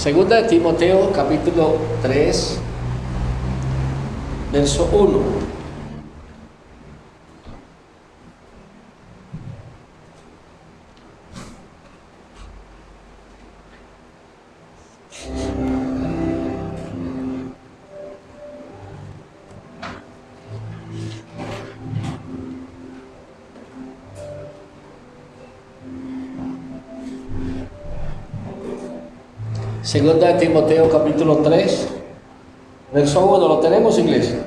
Segunda de Timoteo, capítulo 3, verso 1. Segunda de Timoteo, capítulo 3, verso 1. ¿Lo tenemos, iglesia?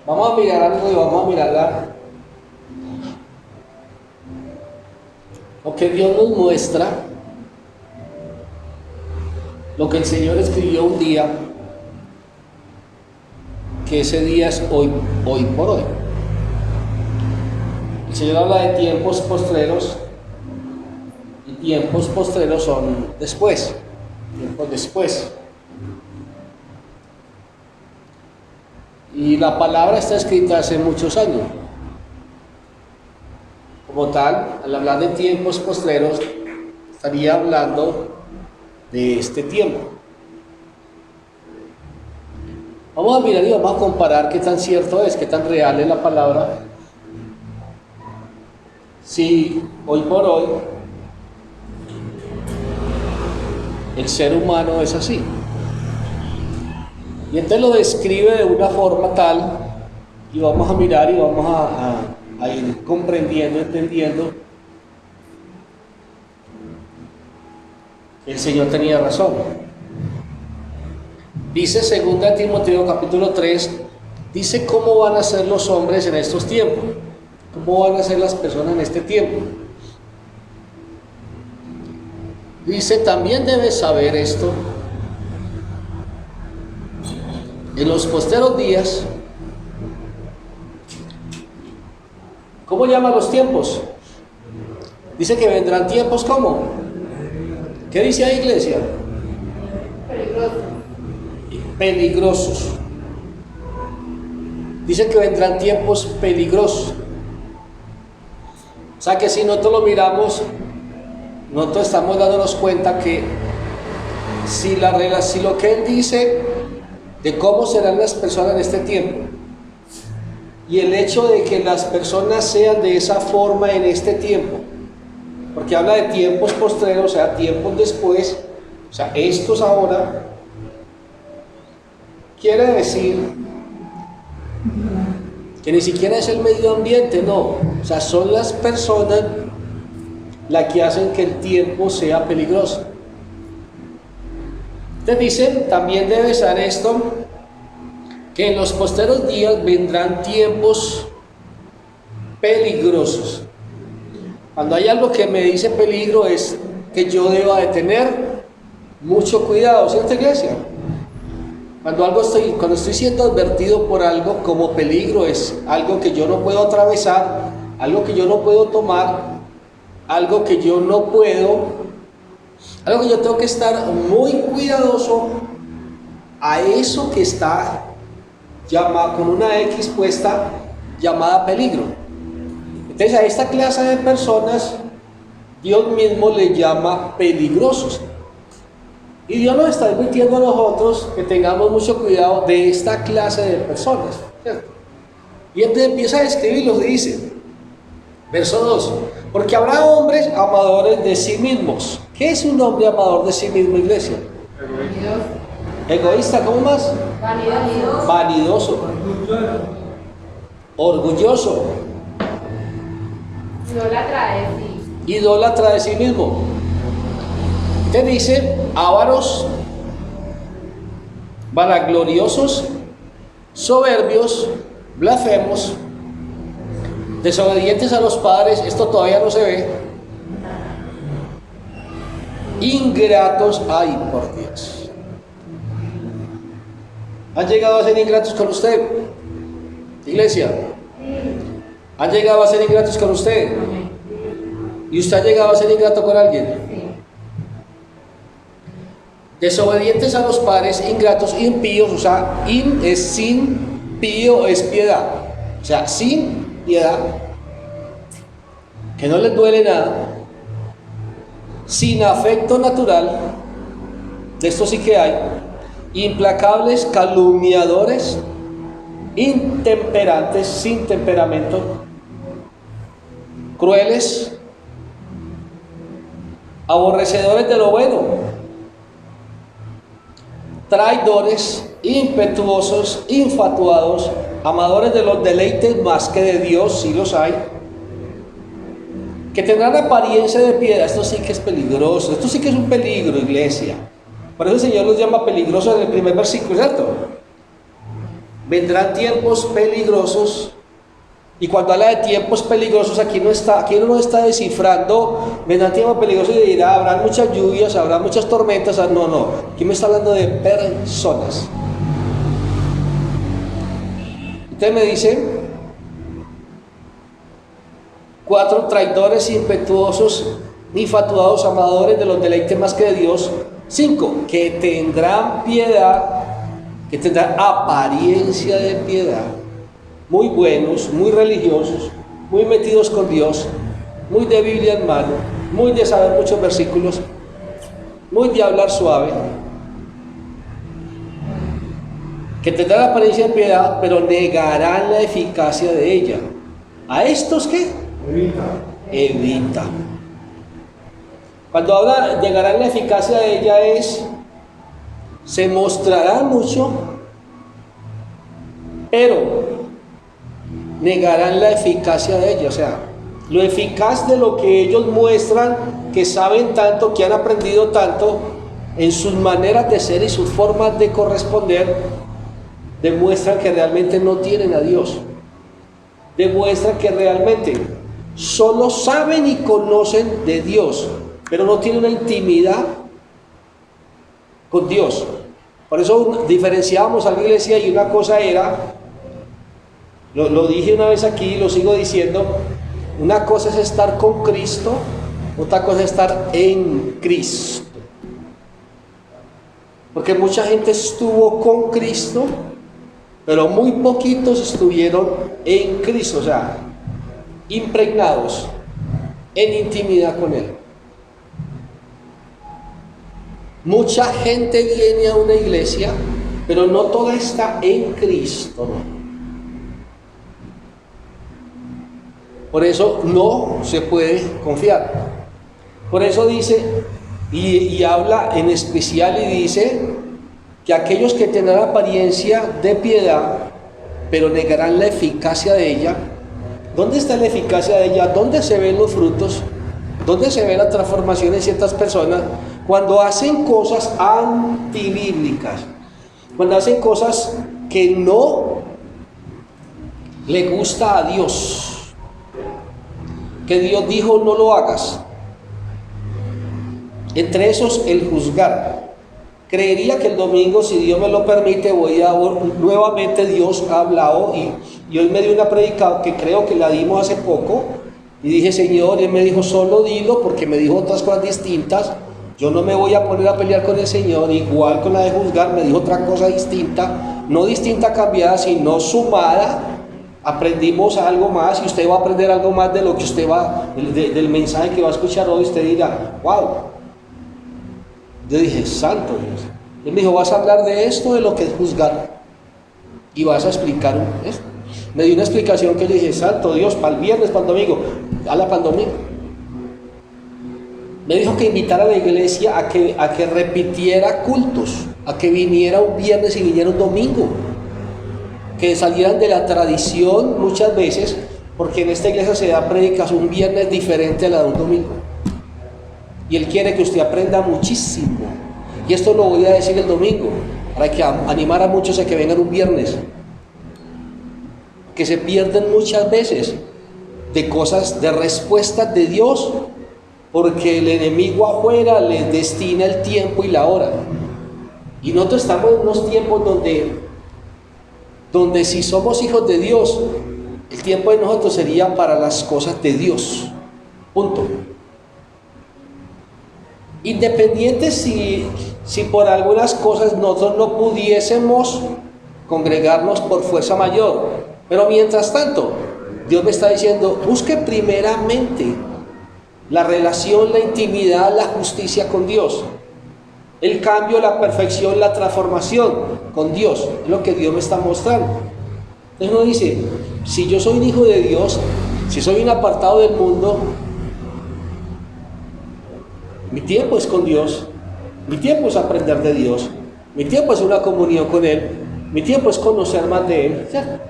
Vamos a mirar algo y vamos a mirar lo que Dios nos muestra, lo que el Señor escribió un día, que ese día es hoy por hoy. El Señor habla de tiempos postreros, y tiempos postreros son después, tiempos después. Y la palabra está escrita hace muchos años. Como tal, al hablar de tiempos postreros, estaría hablando de este tiempo. Vamos a mirar y vamos a comparar qué tan cierto es, qué tan real es la palabra. Si hoy por hoy el ser humano es así. Y entonces lo describe de una forma tal, y vamos a mirar y vamos a ir comprendiendo, entendiendo que el Señor tenía razón. Dice 2 Timoteo capítulo 3, dice cómo van a ser los hombres en estos tiempos, cómo van a ser las personas en este tiempo. Dice, también debes saber esto: en los posteros días, ¿cómo llama los tiempos? Dice que vendrán tiempos, ¿cómo? ¿Qué dice ahí, iglesia? Peligrosos. Dice que vendrán tiempos peligrosos. O sea que si nosotros lo miramos, nosotros estamos dándonos cuenta que si lo que él dice de cómo serán las personas en este tiempo, y el hecho de que las personas sean de esa forma en este tiempo, porque habla de tiempos postreros, o sea, tiempos después, o sea, estos ahora, quiere decir que ni siquiera es el medio ambiente, no, o sea, son las personas las que hacen que el tiempo sea peligroso. Te dicen, también debes saber esto, que en los posteros días vendrán tiempos peligrosos. Cuando hay algo que me dice peligro, es que yo deba de tener mucho cuidado, ¿cierto, iglesia? Cuando estoy siendo advertido por algo como peligro, es algo que yo no puedo atravesar, algo que yo no puedo tomar, algo que yo tengo que estar muy cuidadoso a eso que está llamado con una X puesta, llamada peligro. Entonces a esta clase de personas Dios mismo le llama peligrosos, y Dios nos está advirtiendo a nosotros que tengamos mucho cuidado de esta clase de personas, ¿cierto? Y entonces empieza a describirlos y dice, verso 2, porque habrá hombres amadores de sí mismos. ¿Qué es un hombre amador de sí mismo, iglesia? Egoísta, ¿cómo más? Vanidoso. Orgulloso. Idólatra de sí mismo. Te dice, ávaros, vanagloriosos, soberbios, blasfemos, desobedientes a los padres, esto todavía no se ve, ingratos, ay por Dios. ¿Han llegado a ser ingratos con usted, iglesia? ¿Han llegado a ser ingratos con usted? ¿Y usted ha llegado a ser ingrato con alguien? Desobedientes a los padres, ingratos, impíos, o sea, es sin, pío es piedad, o sea, sin piedad, que no les duele nada, sin afecto natural, de esto sí que hay, implacables, calumniadores, intemperantes, sin temperamento, crueles, aborrecedores de lo bueno, traidores, impetuosos, infatuados, amadores de los deleites más que de Dios, sí los hay, que tendrán apariencia de piedad. Esto sí que es peligroso, esto sí que es un peligro, iglesia. Por eso el Señor los llama peligrosos en el primer versículo, ¿cierto? Vendrán tiempos peligrosos. Y cuando habla de tiempos peligrosos, aquí uno no está descifrando, vendrán tiempos peligrosos y dirá, habrá muchas lluvias, habrá muchas tormentas. No, aquí me está hablando de personas. Entonces me dice, 4, traidores, impetuosos, infatuados, amadores de los deleites más que de Dios. 5, que tendrán piedad, que tendrán apariencia de piedad. Muy buenos, muy religiosos, muy metidos con Dios, muy de Biblia en mano, muy de saber muchos versículos, muy de hablar suave, que tendrán apariencia de piedad, pero negarán la eficacia de ella. ¿A estos qué? Evita. Cuando habla negarán la eficacia de ella se mostrarán mucho, pero negarán la eficacia de ella, o sea, lo eficaz de lo que ellos muestran, que saben tanto, que han aprendido tanto, en sus maneras de ser y sus formas de corresponder, demuestran que realmente no tienen a Dios, demuestran que realmente solo saben y conocen de Dios, pero no tienen una intimidad con Dios. Por eso diferenciábamos a la iglesia y una cosa era, lo dije una vez aquí y lo sigo diciendo, una cosa es estar con Cristo, otra cosa es estar en Cristo. Porque mucha gente estuvo con Cristo, pero muy poquitos estuvieron en Cristo, o sea, impregnados en intimidad con Él. Mucha gente viene a una iglesia, pero no toda está en Cristo, ¿no? Por eso no se puede confiar. Por eso dice, y habla en especial y dice, que aquellos que tendrán apariencia de piedad, pero negarán la eficacia de ella. ¿Dónde está la eficacia de ella? ¿Dónde se ven los frutos? ¿Dónde se ve la transformación en ciertas personas? Cuando hacen cosas antibíblicas, cuando hacen cosas que no le gusta a Dios, que Dios dijo no lo hagas. Entre esos el juzgar. Creería que el domingo, si Dios me lo permite, nuevamente Dios ha hablado y hoy me dio una predica que creo que la dimos hace poco y dije, Señor, y Él me dijo, solo dilo, porque me dijo otras cosas distintas. Yo no me voy a poner a pelear con el Señor, igual con la de juzgar, me dijo otra cosa distinta, no distinta cambiada, sino sumada. Aprendimos algo más y usted va a aprender algo más de lo que usted del mensaje que va a escuchar hoy. Usted dirá, wow. Yo dije, santo Dios. Él me dijo, vas a hablar de esto, de lo que es juzgar, y vas a explicar esto. Me dio una explicación que yo dije, santo Dios, para el viernes, para el domingo, para el domingo. Me dijo que invitara a la iglesia a que repitiera cultos, a que viniera un viernes y viniera un domingo, que salieran de la tradición muchas veces, porque en esta iglesia se da prédicas un viernes diferente a la de un domingo. Y Él quiere que usted aprenda muchísimo. Y esto lo voy a decir el domingo, para que animar a muchos a que vengan un viernes. Que se pierden muchas veces de cosas, de respuestas de Dios, porque el enemigo afuera les destina el tiempo y la hora. Y nosotros estamos en unos tiempos donde si somos hijos de Dios, El tiempo de nosotros sería para las cosas de Dios. Punto. Independiente si por algunas cosas nosotros no pudiésemos congregarnos por fuerza mayor. Pero mientras tanto, Dios me está diciendo, busque primeramente la relación, la intimidad, la justicia con Dios. El cambio, la perfección, la transformación con Dios. Es lo que Dios me está mostrando. Entonces uno dice, si yo soy un hijo de Dios, si soy un apartado del mundo, mi tiempo es con Dios, mi tiempo es aprender de Dios, mi tiempo es una comunión con Él, mi tiempo es conocer más de Él, ¿cierto?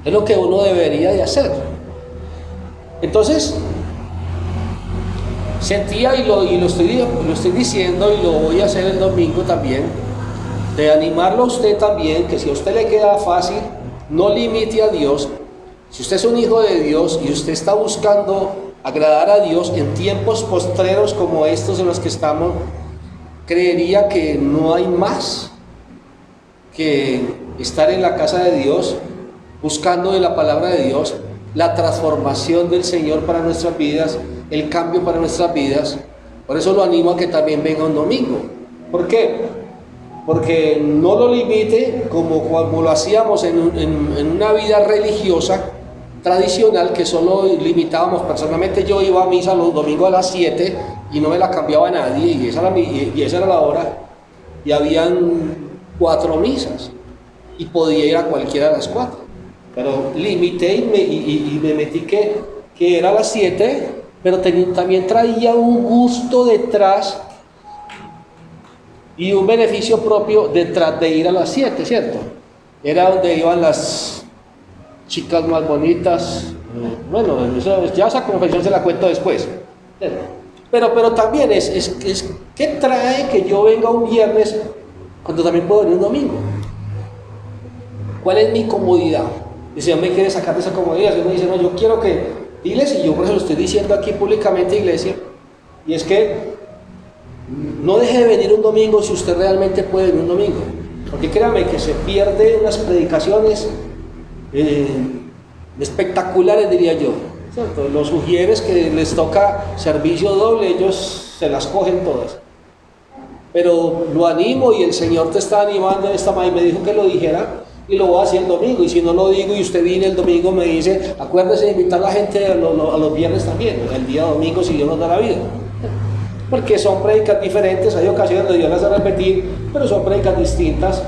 Es lo que uno debería de hacer. Entonces, sentía y lo estoy diciendo y lo voy a hacer el domingo también, de animarlo a usted también, que si a usted le queda fácil, no limite a Dios. Si usted es un hijo de Dios y usted está buscando agradar a Dios en tiempos postreros como estos en los que estamos, creería que no hay más que estar en la casa de Dios, buscando de la palabra de Dios, la transformación del Señor para nuestras vidas, el cambio para nuestras vidas. Por eso lo animo a que también venga un domingo. ¿Por qué? Porque no lo limite como lo hacíamos en una vida religiosa tradicional, que solo limitábamos. Personalmente yo iba a misa los domingos a las 7 y no me la cambiaba nadie, y esa era la hora, y habían 4 misas y podía ir a cualquiera de las 4, pero limité y me metí que era a las 7, pero también traía un gusto detrás y un beneficio propio detrás de ir a las 7, ¿cierto? Era donde iban las chicas más bonitas. Bueno, ya esa confesión se la cuento después. Pero también es ¿qué trae que yo venga un viernes cuando también puedo venir un domingo? ¿Cuál es mi comodidad? Y si Dios me quiere sacar de esa comodidad, si uno dice, no, yo quiero que, diles, y yo por eso lo estoy diciendo aquí públicamente, iglesia, y es que no deje de venir un domingo si usted realmente puede venir un domingo, porque créame que se pierde unas predicaciones espectaculares, diría yo, ¿cierto? Los ujieres que les toca servicio doble, ellos se las cogen todas. Pero lo animo, y el Señor te está animando esta mañana, me dijo que lo dijera, y lo voy a hacer el domingo. Y si no lo digo y usted viene el domingo, me dice, acuérdese de invitar a la gente a los viernes también, el día domingo, si Dios nos da la vida. Porque son prédicas diferentes, hay ocasiones donde Dios las va a repetir, pero son prédicas distintas,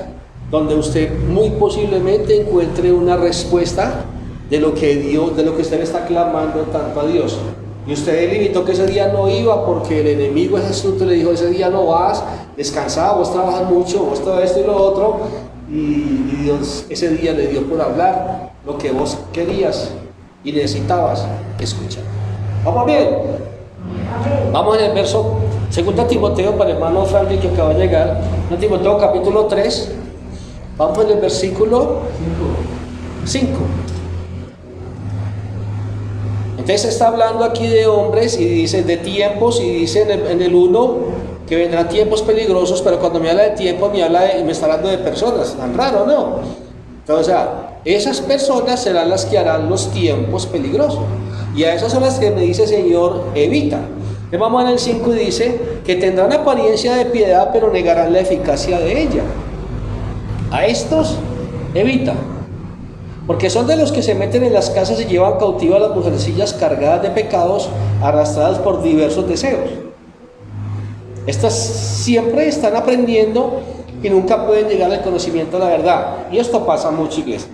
donde usted muy posiblemente encuentre una respuesta de lo que usted le está clamando tanto a Dios. Y usted limitó que ese día no iba porque el enemigo es astuto y le dijo, ese día no vas, descansá, vos trabajas mucho, vos todo esto y lo otro, y Dios ese día le dio por hablar lo que vos querías y necesitabas escuchar. ¿Vamos bien? Vamos en el verso 2 Timoteo, para el hermano Franklin que acaba de llegar, 2 Timoteo capítulo 3, vamos en el versículo 5. Entonces está hablando aquí de hombres y dice de tiempos, y dice en el 1 que vendrán tiempos peligrosos, pero cuando me habla de tiempos me está hablando de personas. Tan raro, ¿no? Entonces, o sea, esas personas serán las que harán los tiempos peligrosos, y a esas son las que me dice el Señor, evita. Entonces vamos en el 5 y dice que tendrán apariencia de piedad, pero negarán la eficacia de ella. A estos evita, porque son de los que se meten en las casas y llevan cautivas a las mujercillas cargadas de pecados, arrastradas por diversos deseos. Estas siempre están aprendiendo y nunca pueden llegar al conocimiento de la verdad. Y esto pasa mucho, iglesia.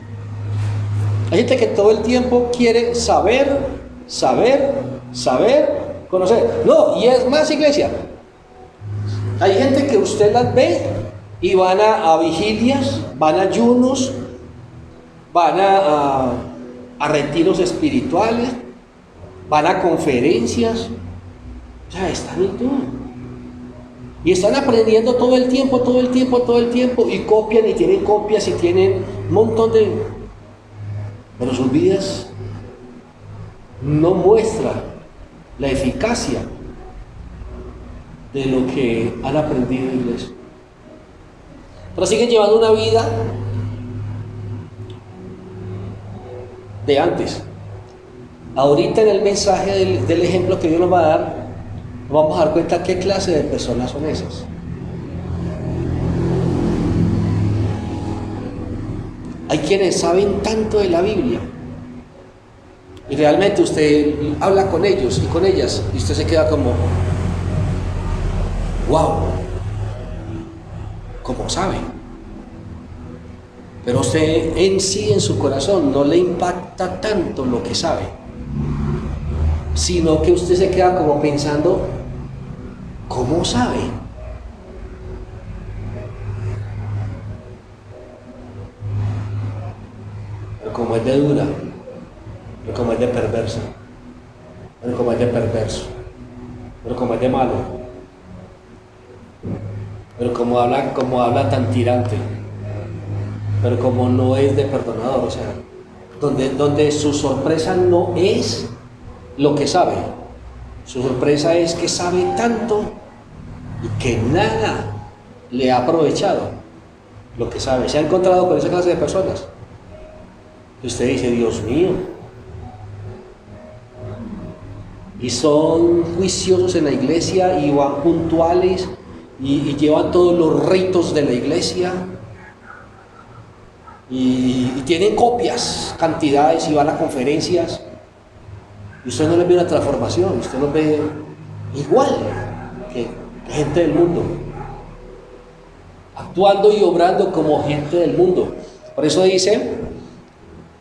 Hay gente que todo el tiempo quiere saber, conocer. No, y es más, iglesia. Hay gente que usted las ve y van a vigilias, van a ayunos, van a retiros espirituales, van a conferencias. O sea, están en todo. Y están aprendiendo todo el tiempo, y copian y tienen copias y tienen un montón de... Pero sus vidas no muestran la eficacia de lo que han aprendido en iglesia. Pero siguen llevando una vida de antes. Ahorita en el mensaje del ejemplo que Dios nos va a dar, nos vamos a dar cuenta qué clase de personas son esas. Hay quienes saben tanto de la Biblia y realmente usted habla con ellos y con ellas y usted se queda como, wow, ¿cómo sabe? Pero usted en sí, en su corazón, no le impacta tanto lo que sabe, sino que usted se queda como pensando, ¿cómo sabe? Pero como es de dura, pero como es de perversa, pero como es de perverso, pero como es de malo, pero como habla tan tirante, pero como no es de perdonador, o sea, donde su sorpresa no es lo que sabe, su sorpresa es que sabe tanto y que nada le ha aprovechado lo que sabe. Se ha encontrado con esa clase de personas y usted dice, Dios mío, y son juiciosos en la iglesia y van puntuales y llevan todos los ritos de la iglesia y tienen copias, cantidades, y van a conferencias y usted no les ve una transformación, usted los ve igual que gente del mundo, actuando y obrando como gente del mundo. Por eso dice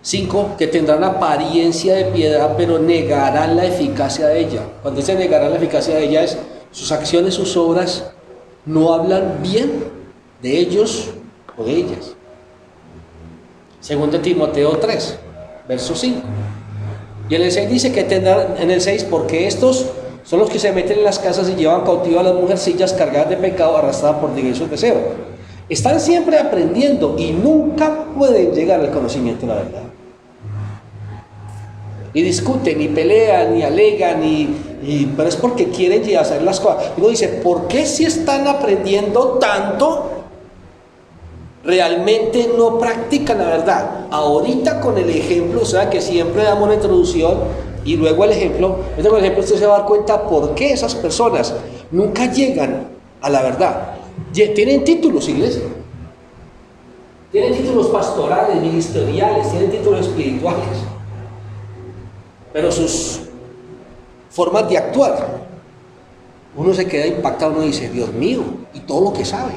5, que tendrán apariencia de piedad, pero negarán la eficacia de ella. Cuando dice negarán la eficacia de ella, es sus acciones, sus obras no hablan bien de ellos o de ellas. Segundo Timoteo 3, verso 5. Y en el 6 dice que tendrán, en el 6, porque estos son los que se meten en las casas y llevan cautivo a las mujercillas cargadas de pecado, arrastradas por diversos deseos. Están siempre aprendiendo y nunca pueden llegar al conocimiento de la verdad. Y discuten, y pelean, y alegan, pero es porque quieren llegar a hacer las cosas. Y uno dice, ¿por qué si están aprendiendo tanto, realmente no practican la verdad? Ahorita con el ejemplo, o sea que siempre damos una introducción y luego el ejemplo. Con el ejemplo usted se va a dar cuenta por qué esas personas nunca llegan a la verdad. Tienen títulos, iglesia. Tienen títulos pastorales, ministeriales, tienen títulos espirituales. Pero sus formas de actuar, uno se queda impactado, uno dice, Dios mío, y todo lo que sabe.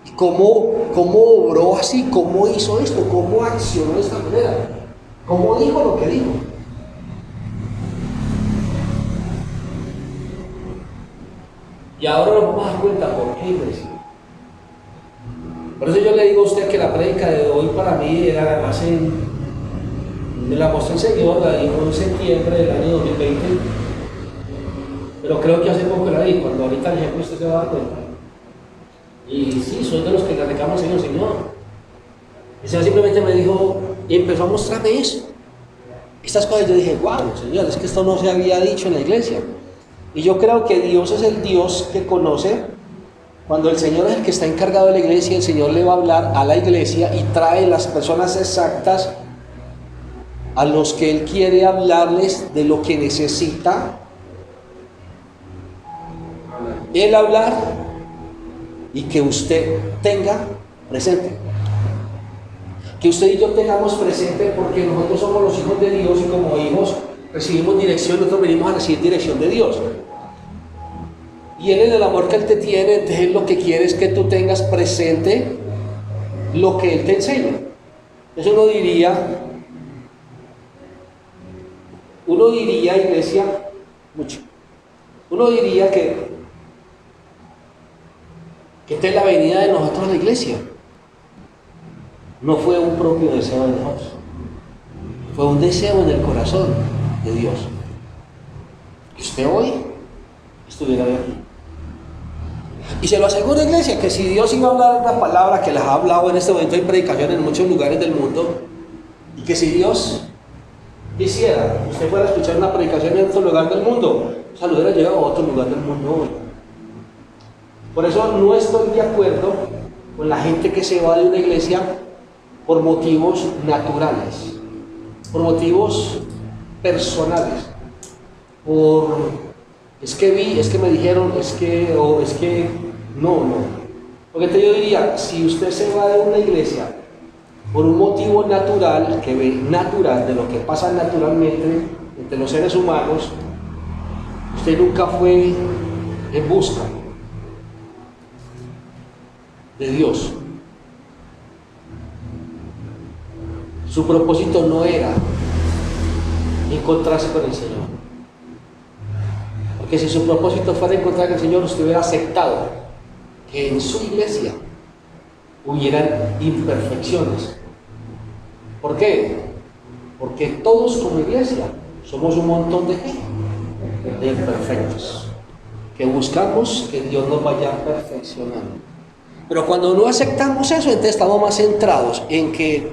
¿Y cómo obró así? ¿Cómo hizo esto? ¿Cómo accionó de esta manera? ¿Cómo dijo lo que dijo? Y ahora nos vamos a dar cuenta por qué, iglesia. Por eso yo le digo a usted que la prédica de hoy para mí era me la mostró el Señor, la dijo en septiembre del año 2020, pero creo que hace poco la di, cuando ahorita el ejemplo usted se va a dar cuenta. Y sí, soy de los que le reclamo al Señor, Señor. El Señor simplemente me dijo, y empezó a mostrarme eso. Estas cosas yo dije, wow, Señor, es que esto no se había dicho en la iglesia. Y yo creo que Dios es el Dios que conoce. Cuando el Señor es el que está encargado de la iglesia, el Señor le va a hablar a la iglesia y trae las personas exactas a los que Él quiere hablarles de lo que necesita Él hablar y que usted tenga presente. Que usted y yo tengamos presente, porque nosotros somos los hijos de Dios y como hijos recibimos dirección, nosotros venimos a recibir dirección de Dios. Y Él, en el amor que Él te tiene, entonces Él lo que quiere es que tú tengas presente lo que Él te enseña. Eso uno diría, iglesia, uno diría que esta es la venida de nosotros a la iglesia. No fue un propio deseo de nosotros, fue un deseo en el corazón de Dios, que usted hoy estuviera aquí. Y se lo aseguro, iglesia, que si Dios iba a hablar una palabra que las ha hablado en este momento en predicaciones en muchos lugares del mundo, y que si Dios quisiera, usted fuera a escuchar una predicación en otro lugar del mundo, o sea, lo hubiera llegado a otro lugar del mundo hoy. Por eso no estoy de acuerdo con la gente que se va de una iglesia por motivos naturales. por motivos personales, es que vi, es que me dijeron, no. Porque yo diría, si usted se va de una iglesia por un motivo natural, que ve natural, de lo que pasa naturalmente entre los seres humanos, usted nunca fue en busca de Dios. Su propósito no era encontrarse con el Señor. Porque si su propósito fuera encontrar con el Señor, usted hubiera aceptado que en su iglesia hubieran imperfecciones. ¿Por qué? Porque todos como iglesia somos un montón de imperfectos, que buscamos que Dios nos vaya perfeccionando. Pero cuando no aceptamos eso, entonces estamos más centrados en que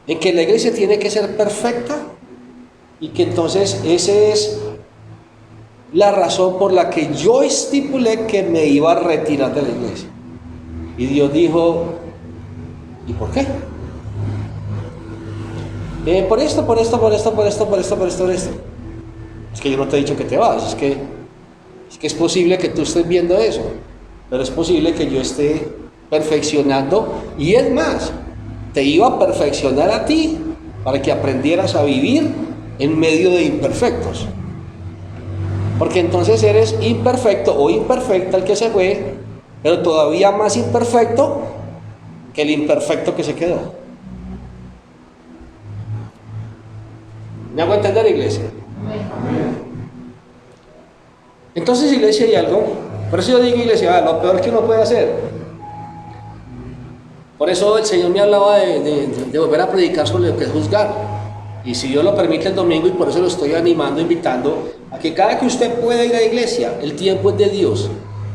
la iglesia tiene que ser perfecta, y que entonces esa es la razón por la que yo estipulé que me iba a retirar de la iglesia. Y Dios dijo, ¿y por qué? Por esto. Es que yo no te he dicho que te vas, es que es posible que tú estés viendo eso, pero es posible que yo esté perfeccionando, y es más, te iba a perfeccionar a ti para que aprendieras a vivir en medio de imperfectos. Porque entonces eres imperfecto o imperfecta el que se fue, pero todavía más imperfecto que el imperfecto que se quedó. ¿Me hago entender, iglesia? Entonces, iglesia, hay algo. Por eso yo digo, iglesia, lo peor que uno puede hacer. Por eso el Señor me hablaba de volver a predicar sobre lo que es juzgar. Y si Dios lo permite el domingo, y por eso lo estoy animando, invitando a que cada que usted pueda ir a la iglesia, el tiempo es de Dios.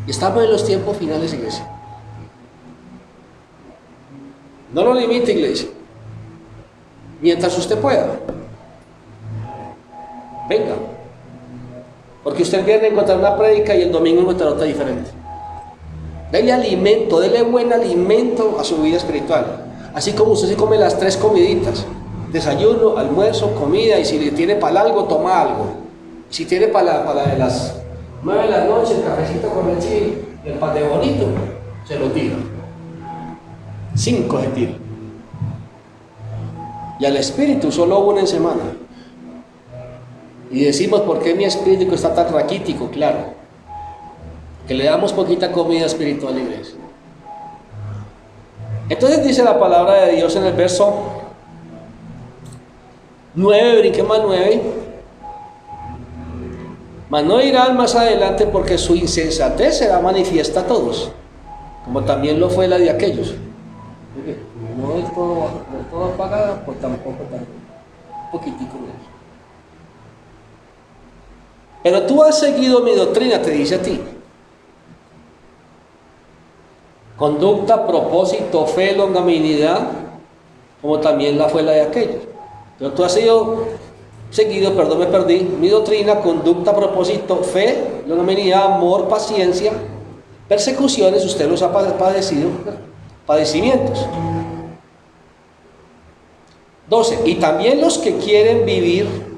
Y estamos en los tiempos finales, iglesia. No lo limite, iglesia. Mientras usted pueda. Venga. Porque usted viene a encontrar una prédica y el domingo encontrar otra diferente. Dele alimento, dele buen alimento a su vida espiritual. Así como usted se come las 3 comiditas: desayuno, almuerzo, comida, y si le tiene para algo, toma algo. Si tiene para de las 9 de la noche, el cafecito con leche y el pan de bonito, se lo tira. 5 se tira. Y al espíritu solo 1 en semana. Y decimos, ¿por qué mi espíritu está tan raquítico? Claro, que le damos poquita comida espiritual a la iglesia. Entonces dice la palabra de Dios en el verso 9, brinquemos al 9. Mas no irán más adelante, porque su insensatez será manifiesta a todos, como también lo fue la de aquellos. No es todo apagada, pues tampoco tan poquitico de eso. Pero tú has seguido mi doctrina, te dice a ti. Conducta, propósito, fe, longanimidad, como también la fue la de aquellos. Pero tú has seguido, mi doctrina, conducta, propósito, fe, longanimidad, amor, paciencia, persecuciones, usted los ha padecido, padecimientos. 12. Y también los que quieren vivir,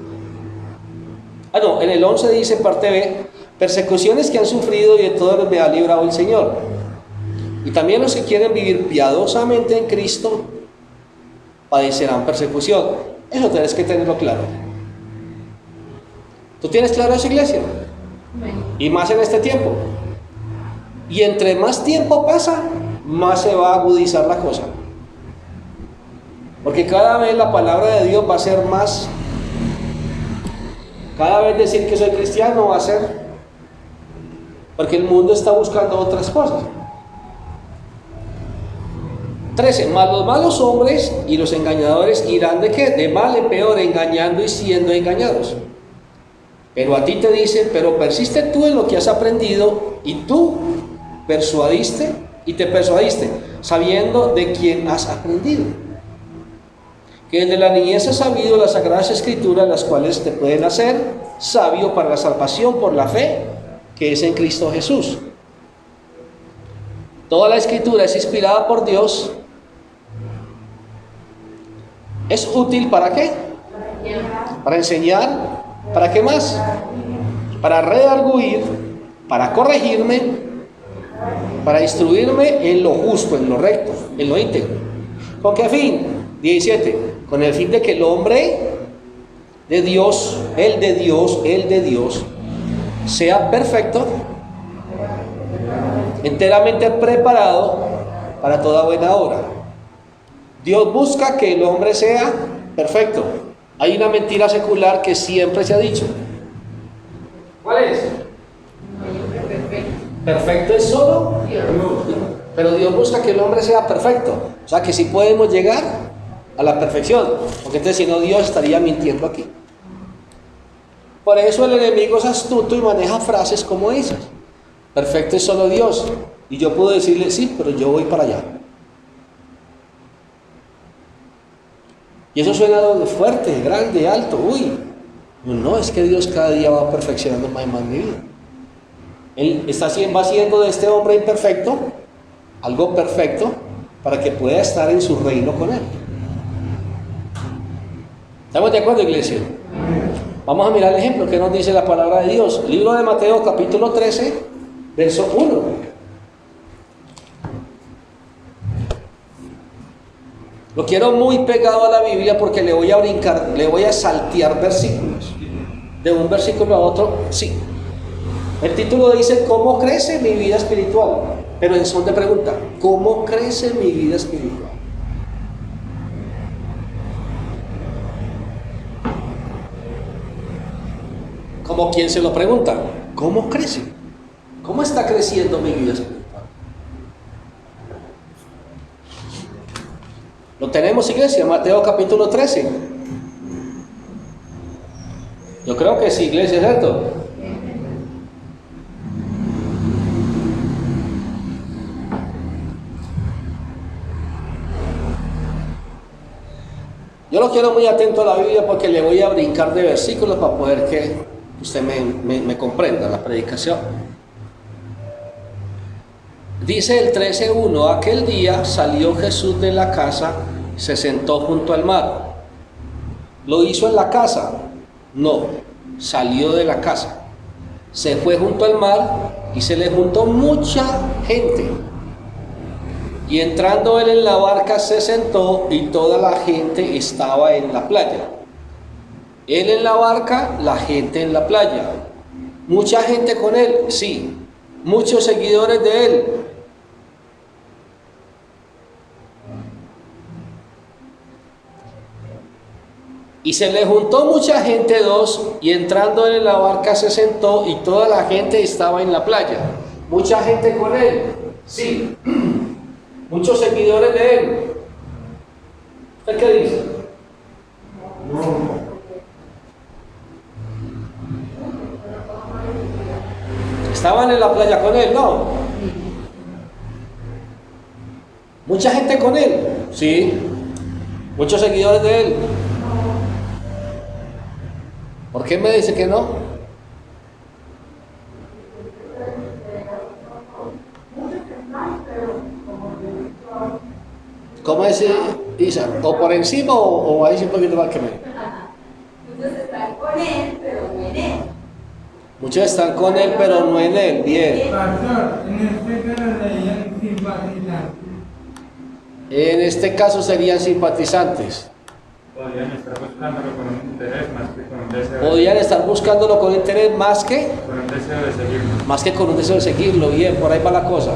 en el 11 dice, parte B, persecuciones que han sufrido, y de todas me ha librado el Señor. Y también los que quieren vivir piadosamente en Cristo padecerán persecución. Eso tienes que tenerlo claro. ¿Tú tienes claro esa, iglesia? Y más en este tiempo. Y entre más tiempo pasa, más se va a agudizar la cosa. Porque cada vez la palabra de Dios va a ser más. Cada vez decir que soy cristiano va a ser. Porque el mundo está buscando otras cosas. 13. Mas los malos hombres y los engañadores irán ¿de qué? De mal en peor, engañando y siendo engañados. Pero a ti te dice, pero persiste tú en lo que has aprendido, y tú persuadiste y te persuadiste, sabiendo de quién has aprendido. Que desde la niñez has sabido las sagradas escrituras, las cuales te pueden hacer sabio para la salvación por la fe que es en Cristo Jesús. Toda la escritura es inspirada por Dios ¿Es útil para qué? Para enseñar. ¿Para qué más? Para redarguir, para corregirme, para instruirme en lo justo, en lo recto, en lo íntegro. ¿Con qué fin? 17. Con el fin de que el hombre de Dios, el de Dios, sea perfecto, enteramente preparado para toda buena obra. Dios busca que el hombre sea perfecto. Hay una mentira secular que siempre se ha dicho. ¿Cuál es? Perfecto es solo Dios. Pero Dios busca que el hombre sea perfecto. O sea que sí podemos llegar a la perfección. Porque entonces si no, Dios estaría mintiendo aquí. Por eso el enemigo es astuto y maneja frases como esas. Perfecto es solo Dios. Y yo puedo decirle, sí, pero yo voy para allá. Y eso suena fuerte, grande, alto. Uy, no, es que Dios cada día va perfeccionando más y más mi vida. Él va haciendo de este hombre imperfecto algo perfecto para que pueda estar en su reino con Él. ¿Estamos de acuerdo, iglesia? Vamos a mirar el ejemplo que nos dice la palabra de Dios. Libro de Mateo, capítulo 13, verso 1. Lo quiero muy pegado a la Biblia porque le voy a brincar, le voy a saltear versículos. De un versículo a otro, sí. El título dice, ¿cómo crece mi vida espiritual? Pero en son de pregunta, ¿cómo crece mi vida espiritual? Como quien se lo pregunta, ¿cómo crece? ¿Cómo está creciendo mi vida espiritual? Lo tenemos, iglesia, Mateo capítulo 13. Yo creo que sí, iglesia, ¿cierto? Yo lo quiero muy atento a la Biblia porque le voy a brincar de versículos para poder que usted me comprenda la predicación. Dice el 13:1, aquel día salió Jesús de la casa, se sentó junto al mar. ¿Lo hizo en la casa? No, salió de la casa. Se fue junto al mar y se le juntó mucha gente. Y entrando él en la barca se sentó y toda la gente estaba en la playa. Él en la barca, la gente en la playa. Mucha gente con él, sí. Muchos seguidores de él. Y se le juntó mucha gente, 2, y entrando él en la barca se sentó y toda la gente estaba en la playa. Mucha gente con él, sí. Muchos seguidores de él. ¿Usted qué dice? No. Estaban en la playa con él, no. Mucha gente con él, sí. Muchos seguidores de él. ¿Por qué me dice que no? ¿Cómo es, Isa? ¿O por encima o ahí sí un poquito más que menos? Muchos están con él, pero no en él. Muchos están con él, pero no en él. Bien. Pastor, en este caso serían simpatizantes. En este caso serían simpatizantes. Podrían estar buscándolo con un interés más que con un deseo. Podrían estar buscándolo con interés más que Con un deseo de seguirlo. más que con un deseo de seguirlo. Bien, por ahí va la cosa.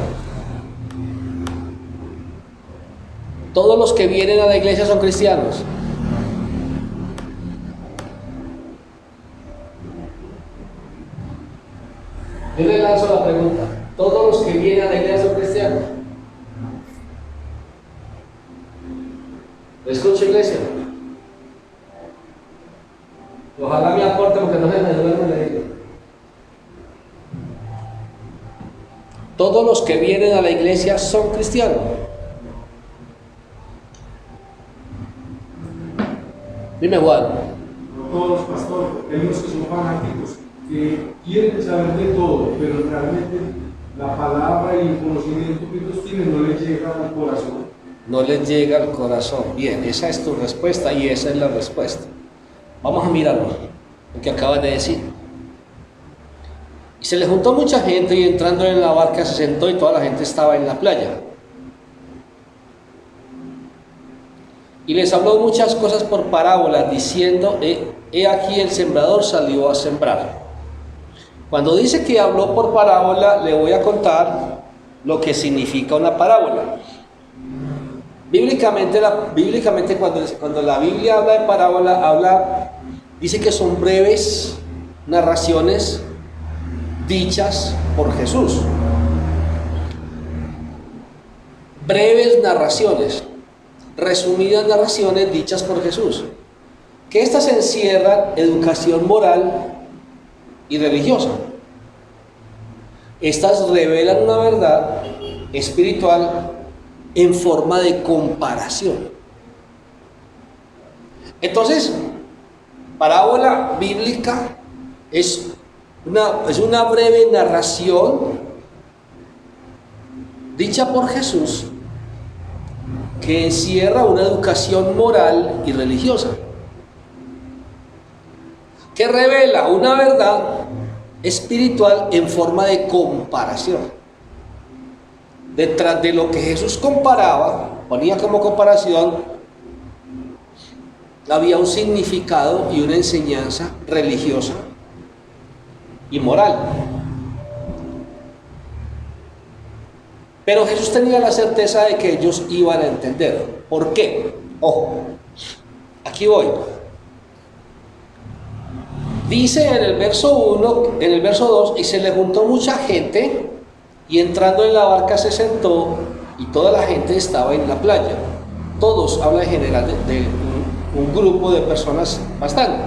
Todos los que vienen a la iglesia son cristianos. Yo le lanzo la pregunta. ¿Todos los que vienen a la iglesia son cristianos? ¿Lo escucho, iglesia? Ojalá me aporte porque no se me duerme la iglesia. Todos los que vienen a la iglesia son cristianos. Dime, Juan. No todos, pastor, hay unos que son fanáticos, que quieren saber de todo, pero realmente la palabra y el conocimiento que ellos tienen no les llega al corazón. no les llega al corazón. Bien, esa es tu respuesta y esa es la respuesta. Vamos a mirarlo, lo que acabas de decir. Y se le juntó mucha gente y entrando en la barca se sentó y toda la gente estaba en la playa. Y les habló muchas cosas por parábolas, diciendo, he aquí el sembrador salió a sembrar. Cuando dice que habló por parábola, le voy a contar lo que significa una parábola. Bíblicamente cuando la Biblia habla de parábola, dice que son breves narraciones dichas por Jesús. Breves narraciones, resumidas narraciones dichas por Jesús. Que estas encierran educación moral y religiosa. Estas revelan una verdad espiritual en forma de comparación. Entonces, parábola bíblica es una breve narración dicha por Jesús que encierra una educación moral y religiosa, que revela una verdad espiritual en forma de comparación. Detrás de lo que Jesús comparaba, ponía como comparación, había un significado y una enseñanza religiosa y moral. Pero Jesús tenía la certeza de que ellos iban a entender. ¿Por qué? Ojo, aquí voy. Dice en el verso 1, en el verso 2, y se le juntó mucha gente, y entrando en la barca se sentó, y toda la gente estaba en la playa. Todos, habla en general de un grupo de personas bastante.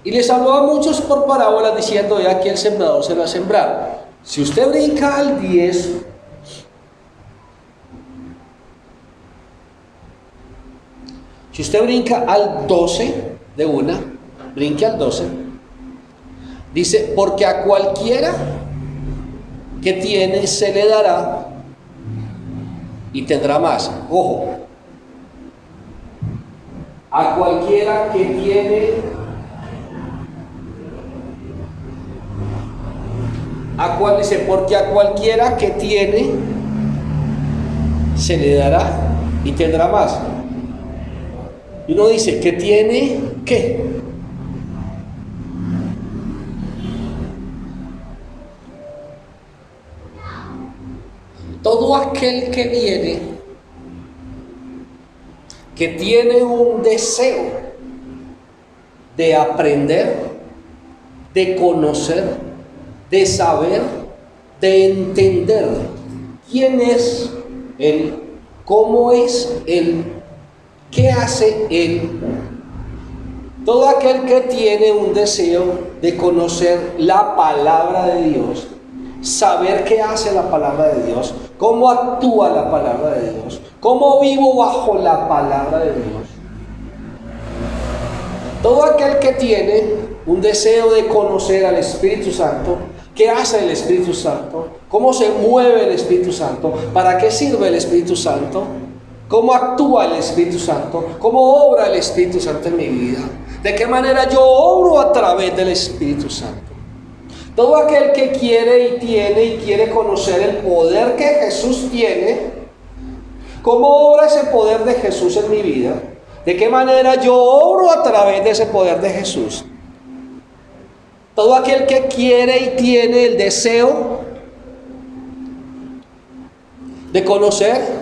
Y les habló a muchos por parábolas, diciendo, he aquí el sembrador se va a sembrar. Si usted brinca al 10, si usted brinca al 12 de una, brinque al 12, dice, porque a cualquiera que tiene se le dará y tendrá más. Ojo, a cualquiera que tiene, dice, porque a cualquiera que tiene se le dará y tendrá más. Y uno dice, ¿que tiene qué? Todo aquel que viene, que tiene un deseo de aprender, de conocer, de saber, de entender quién es Él, cómo es Él, qué hace Él. Todo aquel que tiene un deseo de conocer la palabra de Dios, saber qué hace la palabra de Dios, cómo actúa la palabra de Dios, cómo vivo bajo la palabra de Dios. Todo aquel que tiene un deseo de conocer al Espíritu Santo, qué hace el Espíritu Santo, cómo se mueve el Espíritu Santo, para qué sirve el Espíritu Santo, cómo actúa el Espíritu Santo, cómo obra el Espíritu Santo en mi vida, de qué manera yo obro a través del Espíritu Santo. Todo aquel que quiere y tiene y quiere conocer el poder que Jesús tiene, cómo obra ese poder de Jesús en mi vida, de qué manera yo obro a través de ese poder de Jesús. Todo aquel que quiere y tiene el deseo de conocer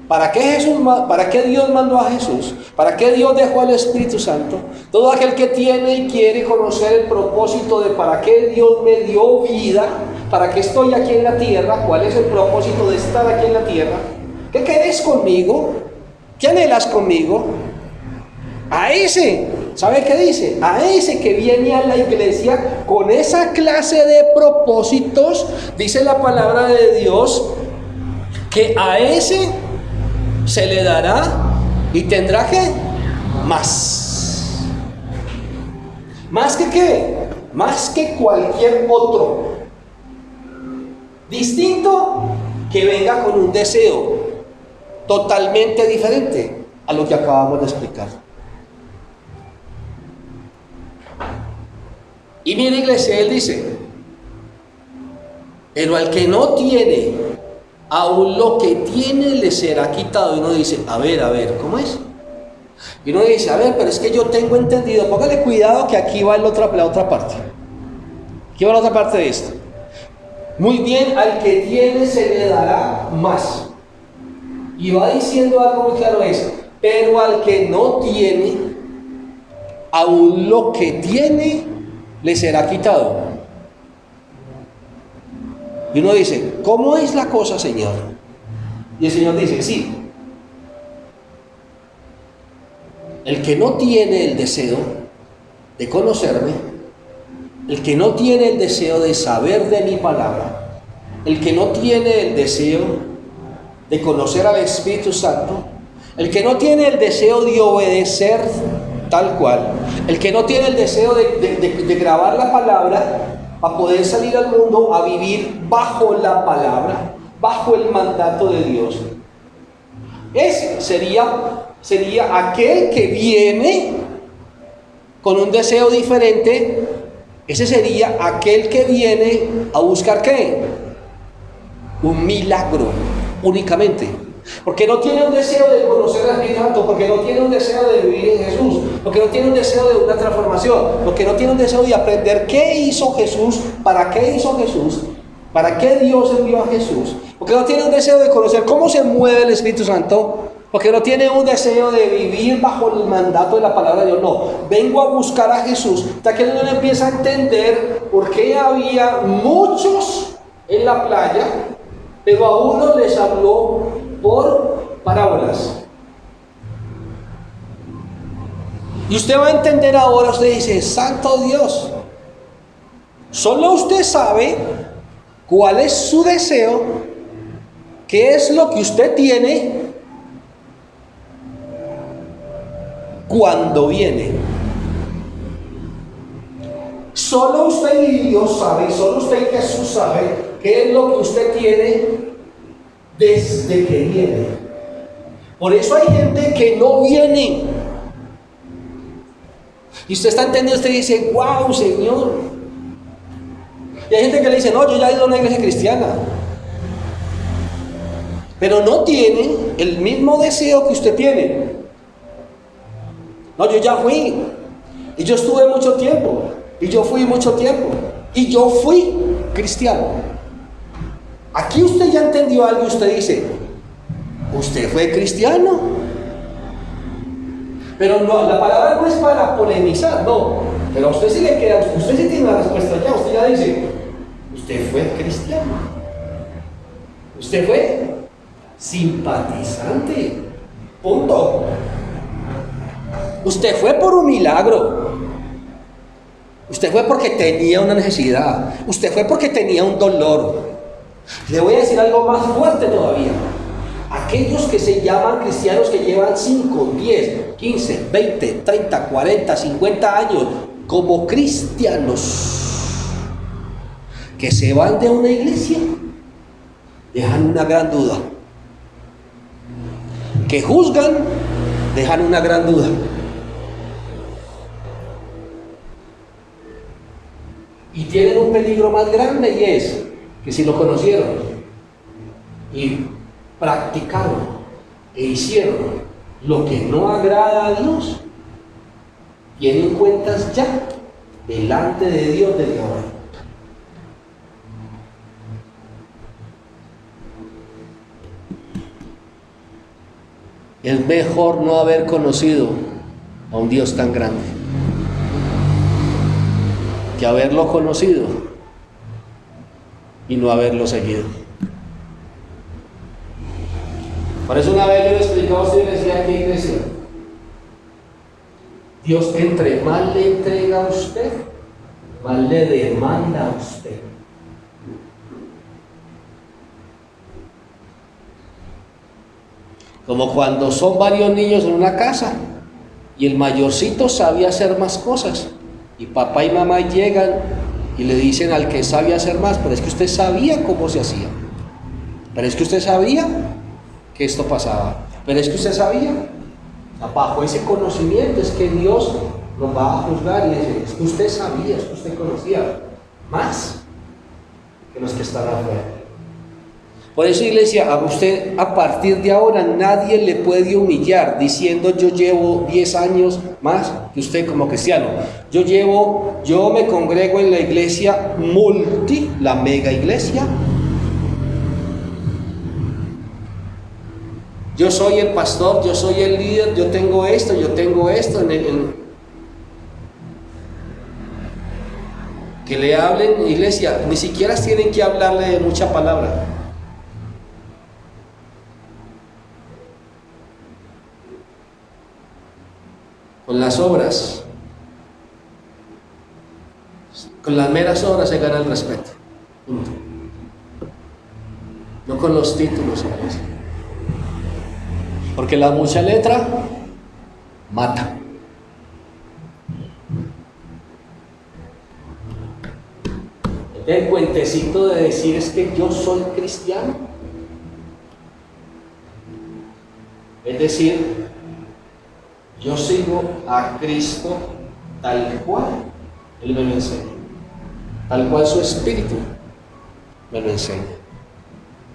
¿para qué Dios mandó a Jesús? ¿Para qué Dios dejó al Espíritu Santo? Todo aquel que tiene y quiere conocer el propósito de para qué Dios me dio vida, para qué estoy aquí en la tierra, cuál es el propósito de estar aquí en la tierra, ¿qué querés conmigo? ¿Qué anhelas conmigo? A ese, ¿sabe qué dice? A ese que viene a la iglesia con esa clase de propósitos, dice la palabra de Dios, que a ese se le dará y tendrá que más. ¿Más que qué? Más que cualquier otro. Distinto que venga con un deseo. totalmente diferente a lo que acabamos de explicar. Y mira, iglesia, él dice, pero al que no tiene, aún lo que tiene le será quitado. Y uno dice, a ver, ¿cómo es? Y uno dice, a ver, pero es que yo tengo entendido, póngale cuidado que aquí va la otra parte. Aquí va la otra parte de esto. Muy bien, al que tiene se le dará más. Y va diciendo algo muy claro es, pero al que no tiene, aún lo que tiene le será quitado. Y uno dice, ¿cómo es la cosa, Señor? Y el Señor dice, sí. El que no tiene el deseo de conocerme, el que no tiene el deseo de saber de mi palabra, el que no tiene el deseo de conocer al Espíritu Santo, el que no tiene el deseo de obedecer tal cual, el que no tiene el deseo de grabar la palabra para poder salir al mundo a vivir bajo la palabra, bajo el mandato de Dios, ese sería aquel que viene con un deseo diferente. Ese sería aquel que viene a buscar ¿qué? Un milagro únicamente, porque no tiene un deseo de conocer al Espíritu Santo, porque no tiene un deseo de vivir en Jesús, porque no tiene un deseo de una transformación, porque no tiene un deseo de aprender qué hizo Jesús, para qué hizo Jesús, para qué Dios envió a Jesús, porque no tiene un deseo de conocer cómo se mueve el Espíritu Santo, porque no tiene un deseo de vivir bajo el mandato de la palabra de Dios. No, vengo a buscar a Jesús, hasta que uno empieza a entender por qué había muchos en la playa, pero a uno les habló por parábolas. Y usted va a entender ahora, usted dice, santo Dios, solo usted sabe cuál es su deseo, qué es lo que usted tiene cuando viene. Solo usted y Dios sabe, solo usted y Jesús sabe qué es lo que usted tiene desde que viene. Por eso hay gente que no viene. Y usted está entendiendo, usted dice, wow, Señor. Y hay gente que le dice, no, yo ya he ido a una iglesia cristiana, pero no tiene el mismo deseo que usted tiene. No, yo ya fui, y yo estuve mucho tiempo, y yo fui mucho tiempo, y yo fui cristiano. Aquí usted ya entendió algo, usted dice, usted fue cristiano. Pero no, la palabra no es para polemizar, no. Pero a usted sí le queda, usted sí tiene una respuesta ya, usted ya dice, usted fue cristiano. Usted fue simpatizante. Punto. Usted fue por un milagro. Usted fue porque tenía una necesidad. Usted fue porque tenía un dolor. Le voy a decir algo más fuerte todavía. Aquellos que se llaman cristianos que llevan 5, 10, 15, 20, 30, 40, 50 años como cristianos, que se van de una iglesia, dejan una gran duda. Que juzgan, dejan una gran duda. Y tienen un peligro más grande, y es que si lo conocieron y practicaron e hicieron lo que no agrada a Dios, tienen cuentas ya delante de Dios desde ahora. Es mejor no haber conocido a un Dios tan grande que haberlo conocido y no haberlo seguido. Por eso una vez yo le explicaba a usted y le decía, ¿qué iglesia? Dios, entre más le entrega a usted, más le demanda a usted. Como cuando son varios niños en una casa y el mayorcito sabe hacer más cosas, y papá y mamá llegan y le dicen al que sabe hacer más, pero es que usted sabía cómo se hacía, pero es que usted sabía. que esto pasaba. Pero es que usted sabía, bajo ese conocimiento es que Dios nos va a juzgar y dice, es que usted sabía, es que usted conocía más que los que están afuera. Por eso, iglesia, a usted a partir de ahora nadie le puede humillar diciendo yo llevo 10 años más que usted como cristiano. Yo me congrego en la iglesia la mega iglesia. Yo soy el pastor, yo soy el líder, yo tengo esto. Que le hablen, iglesia, ni siquiera tienen que hablarle de mucha palabra. Con las obras, con las meras obras se gana el respeto. Punto. No con los títulos, iglesia. Porque la mucha letra mata. El cuentecito de decir es que yo soy cristiano, es decir, yo sigo a Cristo tal cual Él me lo enseña, tal cual su Espíritu me lo enseña,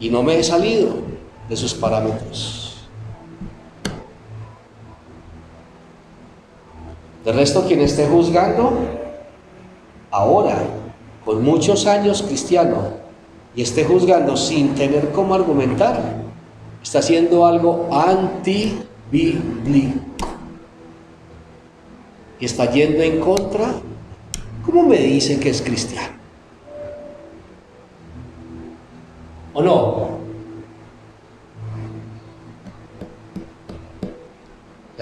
y no me he salido de sus parámetros. De resto, quien esté juzgando ahora, con muchos años cristiano, y esté juzgando sin tener cómo argumentar, está haciendo algo antibíblico. Y está yendo en contra. ¿Cómo me dice que es cristiano? ¿O no?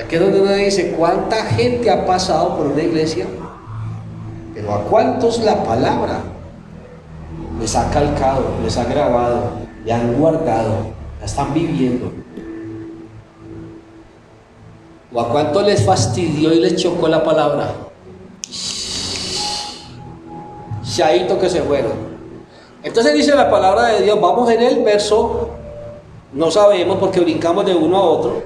Aquí es donde uno dice, ¿cuánta gente ha pasado por una iglesia? Pero ¿a cuántos la palabra les ha calcado, les ha grabado, le han guardado, la están viviendo? ¿O a cuánto les fastidió y les chocó la palabra? Chaito que se fueron. Entonces dice la palabra de Dios, vamos en el verso, no sabemos porque brincamos de uno a otro,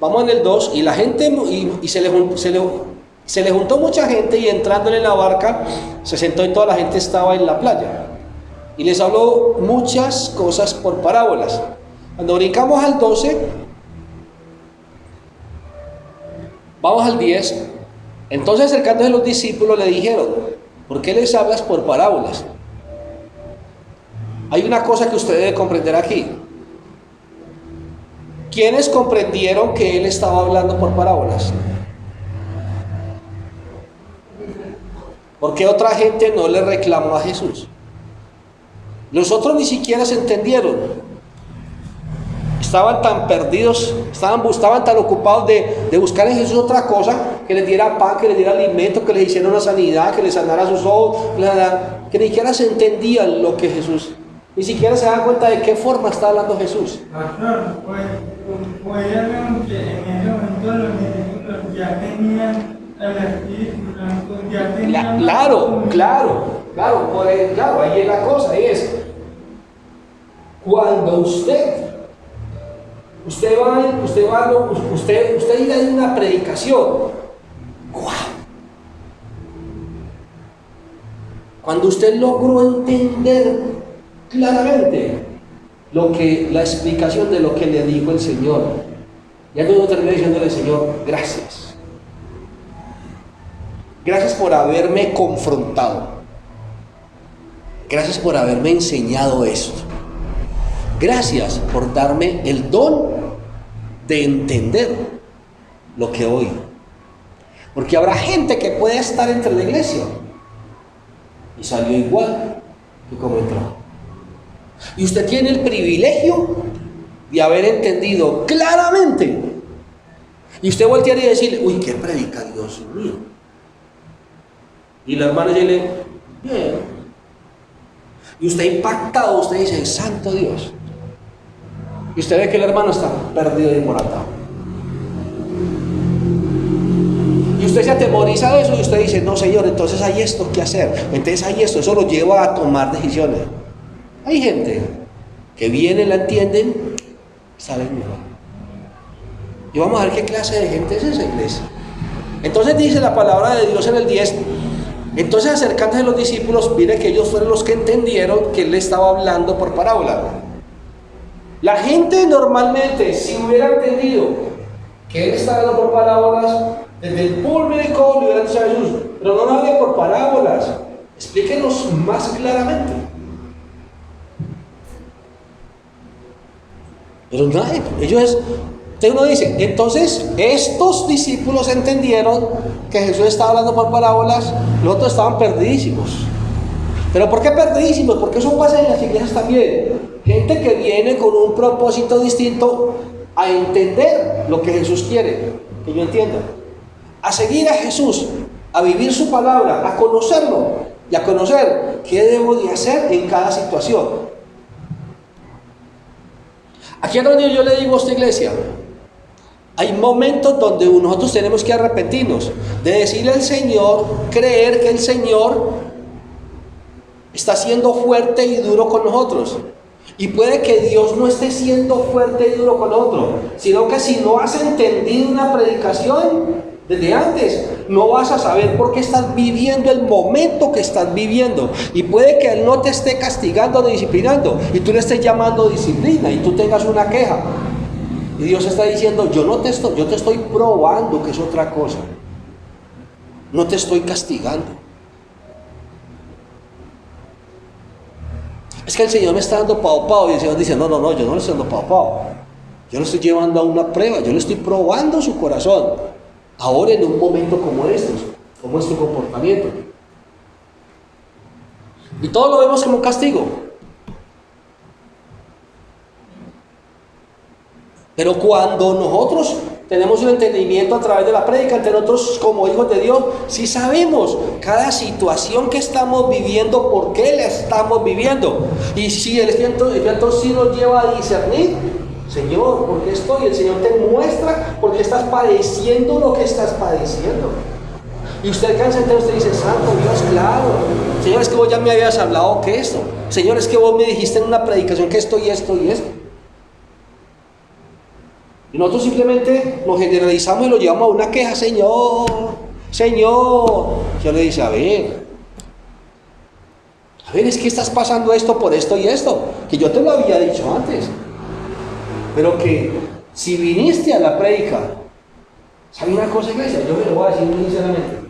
vamos en el 2, y la gente, y se le juntó mucha gente, y entrándole en la barca, se sentó y toda la gente estaba en la playa. Y les habló muchas cosas por parábolas. Cuando brincamos al 12, vamos al 10. Entonces, acercándose los discípulos, le dijeron, ¿por qué les hablas por parábolas? Hay una cosa que usted debe comprender aquí. ¿Quiénes comprendieron que él estaba hablando por parábolas? ¿Por qué otra gente no le reclamó a Jesús? Los otros ni siquiera se entendieron. Estaban tan perdidos, estaban tan ocupados de buscar en Jesús otra cosa, que les diera pan, que les diera alimento, que les hiciera una sanidad, que les sanara sus ojos, que ni siquiera se entendían lo que Jesús, ni siquiera se daban cuenta de qué forma está hablando Jesús. Pastor, pues ya vemos que en ese momento los discípulos ya tenían el Espíritu Santo, ya tenían... Claro, ahí es la cosa, ahí es. Cuando usted ir a una predicación, ¡guau! Cuando usted logró entender claramente la explicación de lo que le dijo el Señor, ya no terminé diciéndole, Señor, gracias. Gracias por haberme confrontado. Gracias por haberme enseñado esto. Gracias por darme el don de entender lo que oí. Porque habrá gente que puede estar entre la iglesia y salió igual que como entró. Y usted tiene el privilegio de haber entendido claramente. Y usted voltearía y decirle, uy, qué predica, Dios mío. Y la hermana le bien. Y usted impactado, usted dice, santo Dios. Y usted ve que el hermano está perdido y desmoratado. Y usted se atemoriza de eso y usted dice, no Señor, entonces hay esto que hacer. Entonces hay esto, eso lo lleva a tomar decisiones. Hay gente que viene, la entienden, estar en mi nombre. Y vamos a ver qué clase de gente es esa iglesia. Entonces dice la palabra de Dios en el 10. Entonces acercándose los discípulos, mire que ellos fueron los que entendieron que él le estaba hablando por parábola. La gente normalmente, si hubiera entendido que él estaba hablando por parábolas, desde el público le hubieran dicho a Jesús, pero no hable por parábolas, explíquenos más claramente. Pero nadie, ellos, entonces uno dice, entonces estos discípulos entendieron que Jesús estaba hablando por parábolas, los otros estaban perdidísimos. ¿Pero por qué perdidísimos? Porque eso pasa en las iglesias también. Gente que viene con un propósito distinto a entender lo que Jesús quiere que yo entienda, a seguir a Jesús, a vivir su palabra, a conocerlo y a conocer qué debo de hacer en cada situación. Aquí es donde yo le digo a esta iglesia, hay momentos donde nosotros tenemos que arrepentirnos, de decirle al Señor, creer que el Señor está siendo fuerte y duro con nosotros. Y puede que Dios no esté siendo fuerte y duro con nosotros, sino que si no has entendido una predicación desde antes, no vas a saber por qué estás viviendo el momento que estás viviendo. Y puede que Él no te esté castigando o disciplinando, y tú le estés llamando disciplina, y tú tengas una queja. Y Dios está diciendo, yo te estoy probando, que es otra cosa. No te estoy castigando. Es que el Señor me está dando pao, y el Señor dice, no, yo no le estoy dando pao. Yo lo estoy llevando a una prueba, yo le estoy probando su corazón. Ahora en un momento como estos, ¿cómo es tu comportamiento? Y todo lo vemos como un castigo. Pero cuando nosotros tenemos un entendimiento a través de la prédica, entre nosotros como hijos de Dios, sí sabemos cada situación que estamos viviendo, por qué la estamos viviendo. Y si el Espíritu sí nos lleva a discernir, Señor, ¿por qué estoy? El Señor te muestra por qué estás padeciendo lo que estás padeciendo. Y usted alcanza a entender, usted dice, Santo Dios, claro. Señor, es que vos ya me habías hablado que esto. Señor, es que vos me dijiste en una predicación que esto y esto y esto. Y nosotros simplemente lo generalizamos y lo llevamos a una queja, Señor. Yo le dice, a ver, es que estás pasando esto por esto y esto, que yo te lo había dicho antes. Pero que si viniste a la prédica, ¿sabe una cosa, iglesia? Yo me lo voy a decir muy sinceramente.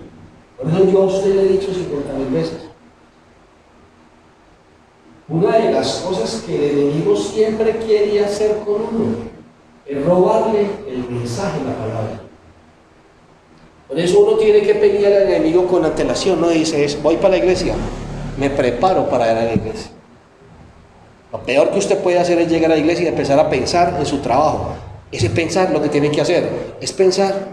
Por eso yo a usted le he dicho 50,000 veces. Una de las cosas que el enemigo siempre quiere hacer con uno es robarle el mensaje, la palabra. Por eso uno tiene que pelear al enemigo con antelación. No dice, voy para la iglesia, me preparo para ir a la iglesia. Lo peor que usted puede hacer es llegar a la iglesia y empezar a pensar en su trabajo. Ese pensar lo que tiene que hacer es pensar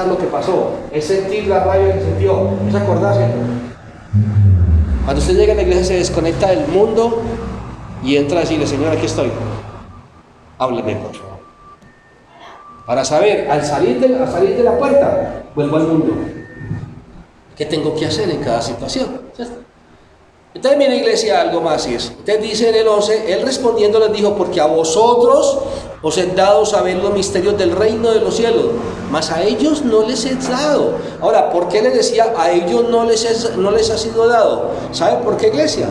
lo que pasó, es sentir la rabia que sintió, es acordarse. Cuando usted llega a la iglesia se desconecta del mundo y entra a decirle, Señor, aquí estoy, hábleme por favor. Para saber, al salir de la puerta, vuelvo al mundo. ¿Qué tengo que hacer en cada situación? Entonces mira, iglesia, algo más y es. Entonces dice en el 11, Él respondiendo les dijo, porque a vosotros os he dado saber los misterios del reino de los cielos, mas a ellos no les he dado. Ahora, ¿por qué les decía a ellos no les ha sido dado? ¿Sabe por qué, iglesia?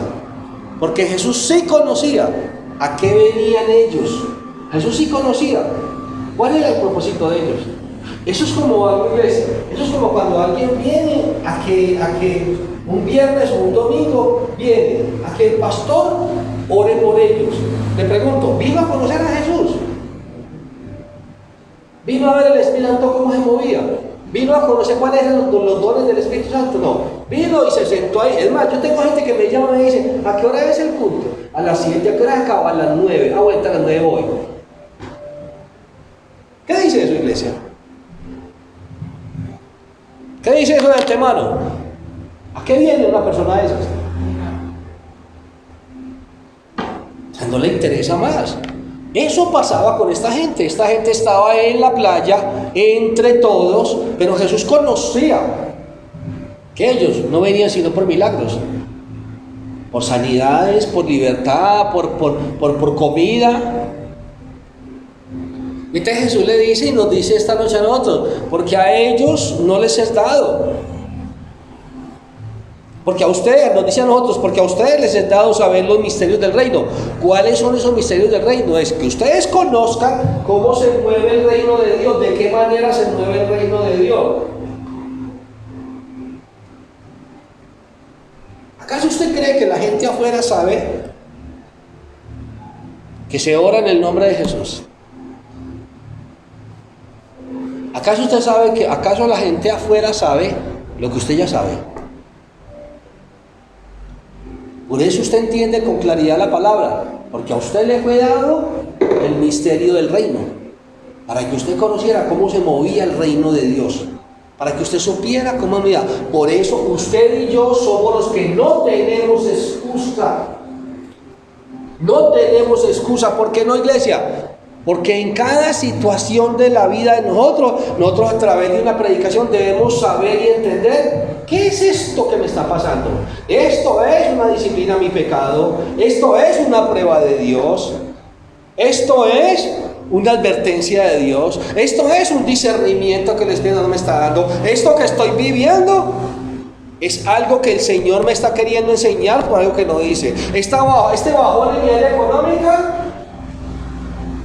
Porque Jesús sí conocía a qué venían ellos. Jesús sí conocía cuál era el propósito de ellos. Eso es como algo, iglesia, eso es como cuando alguien viene a que un viernes o un domingo viene a que el pastor ore por ellos. Le pregunto, ¿vino a conocer a Jesús? ¿Vino a ver el Espíritu Santo cómo se movía? ¿Vino a conocer cuáles eran los dones del Espíritu Santo? No. Vino y se sentó ahí. Es más, yo tengo gente que me llama y me dice, ¿a qué hora es el culto? A las 7, ¿a qué hora acaba? A las 9. Ah, bueno, a las 9 voy. ¿Qué dice eso, iglesia? ¿Qué dice eso de antemano? ¿A qué viene una persona de esas? O sea, no le interesa más. Eso pasaba con esta gente. Esta gente estaba en la playa, entre todos, pero Jesús conocía que ellos no venían sino por milagros. por sanidades, por libertad, por comida. Viste, Jesús le dice y nos dice esta noche a nosotros, porque a ellos no les es dado. Porque a ustedes, nos dice a nosotros, porque a ustedes les es dado saber los misterios del reino. ¿Cuáles son esos misterios del reino? Es que ustedes conozcan cómo se mueve el reino de Dios, de qué manera se mueve el reino de Dios. ¿Acaso usted cree que la gente afuera sabe que se ora en el nombre de Jesús? ¿Acaso usted sabe que, acaso la gente afuera sabe lo que usted ya sabe? Por eso usted entiende con claridad la palabra, porque a usted le fue dado el misterio del reino, para que usted conociera cómo se movía el reino de Dios, para que usted supiera cómo movía. Por eso usted y yo somos los que no tenemos excusa. No tenemos excusa. ¿Por qué no, iglesia? Porque en cada situación de la vida de nosotros a través de una predicación debemos saber y entender qué es esto que me está pasando. Esto es una disciplina a mi pecado, esto es una prueba de Dios, esto es una advertencia de Dios, esto es un discernimiento que el Espíritu me está dando, esto que estoy viviendo es algo que el Señor me está queriendo enseñar por algo que no dice. Este bajón en mi área económica,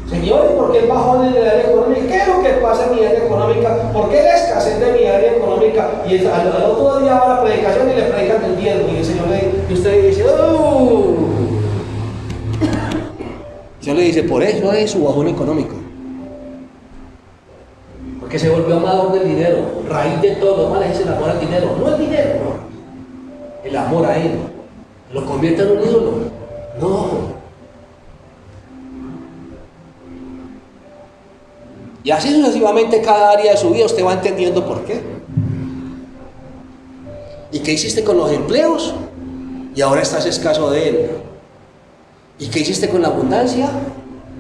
Señor, ¿y por qué el bajón en el área económica? ¿Qué es lo que pasa en mi área económica? ¿Por qué la escasez de mi área económica? Y al otro día va la predicación y le predican el diezmo y el Señor y usted dice, ¡oh! El Señor le dice, por eso es su bajón económico. Porque se volvió amador del dinero, raíz de todo. Mal es el amor al dinero, no el dinero, no. El amor a Él. ¿Lo convierte en un ídolo? No. Y así sucesivamente cada área de su vida usted va entendiendo por qué. ¿Y qué hiciste con los empleos? Y ahora estás escaso de él. ¿Y qué hiciste con la abundancia?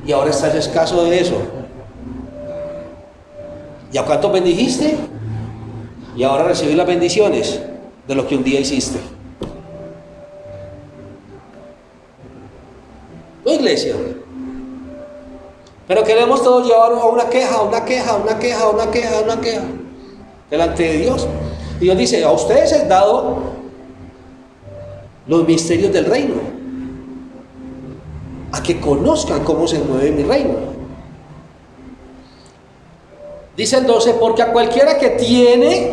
Y ahora estás escaso de eso. ¿Y a cuántos bendijiste? Y ahora recibes las bendiciones de lo que un día hiciste. ¿No, iglesia? Pero queremos todos llevarnos a una queja delante de Dios. Y Dios dice, a ustedes es dado los misterios del reino, a que conozcan cómo se mueve mi reino. Dice el 12, porque a cualquiera que tiene,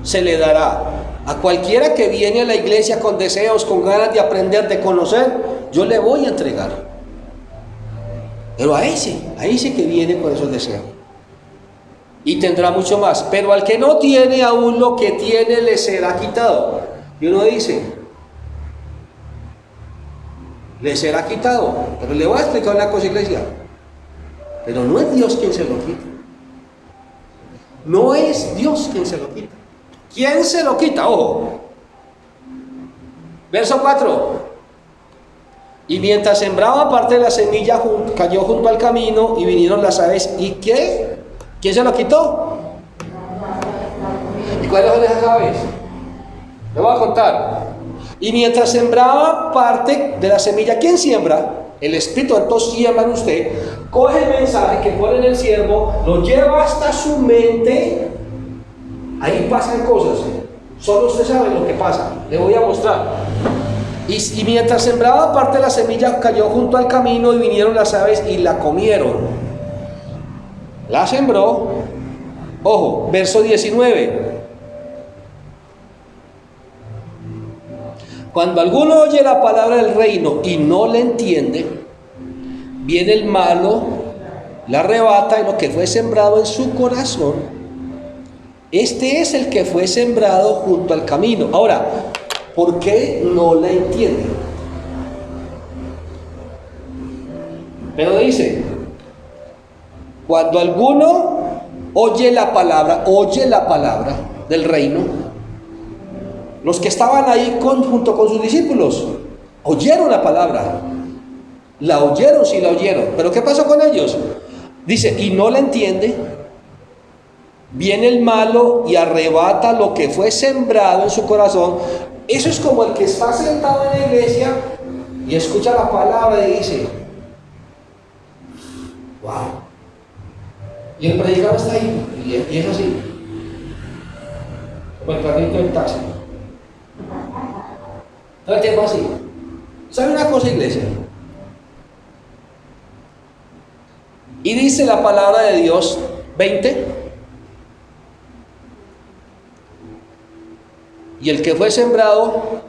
se le dará. A cualquiera que viene a la iglesia con deseos, con ganas de aprender, de conocer, yo le voy a entregar. Pero a ese que viene con esos deseos. Y tendrá mucho más. Pero al que no tiene, aún lo que tiene le será quitado. Y uno dice, le será quitado. Pero le voy a explicar una cosa, iglesia. Pero no es Dios quien se lo quita. No es Dios quien se lo quita. ¿Quién se lo quita? Ojo. Verso 4. Y mientras sembraba parte de la semilla, cayó junto al camino y vinieron las aves. ¿Y qué? ¿Quién se lo quitó? ¿Y cuáles son esas aves? Le voy a contar. Y mientras sembraba parte de la semilla, ¿quién siembra? El Espíritu. Entonces siembra en usted, coge el mensaje que pone en el siervo, lo lleva hasta su mente. Ahí pasan cosas. Solo usted sabe lo que pasa. Le voy a mostrar. Y mientras sembraba parte de la semilla, cayó junto al camino y vinieron las aves y la comieron. La sembró. Ojo, verso 19. Cuando alguno oye la palabra del reino y no la entiende, viene el malo, la arrebata y lo que fue sembrado en su corazón. Este es el que fue sembrado junto al camino. Ahora, ¿por qué no la entiende? Pero dice, cuando alguno oye la palabra del reino, los que estaban ahí junto con sus discípulos, oyeron la palabra, la oyeron, sí la oyeron, pero ¿qué pasó con ellos? Dice, y no la entiende, viene el malo y arrebata lo que fue sembrado en su corazón. Eso es como el que está sentado en la iglesia y escucha la palabra y dice, wow. Y el predicador está ahí, y es así, como el carrito del taxi. Todo el tiempo así. ¿Sabe una cosa, iglesia? Y dice la palabra de Dios, 20. Y el que fue sembrado,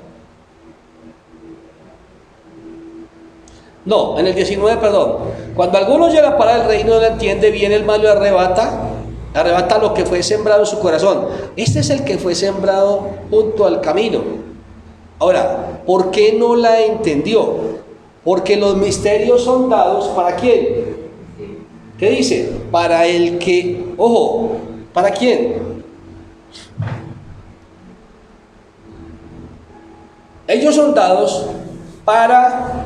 no, en el 19, perdón. Cuando alguno oye la palabra del reino no la entiende, viene el malo y arrebata lo que fue sembrado en su corazón. Este es el que fue sembrado junto al camino. Ahora, ¿por qué no la entendió? Porque los misterios son dados ¿para quién? ¿Qué dice? Para el que, ojo, ¿para quién? Ellos son dados para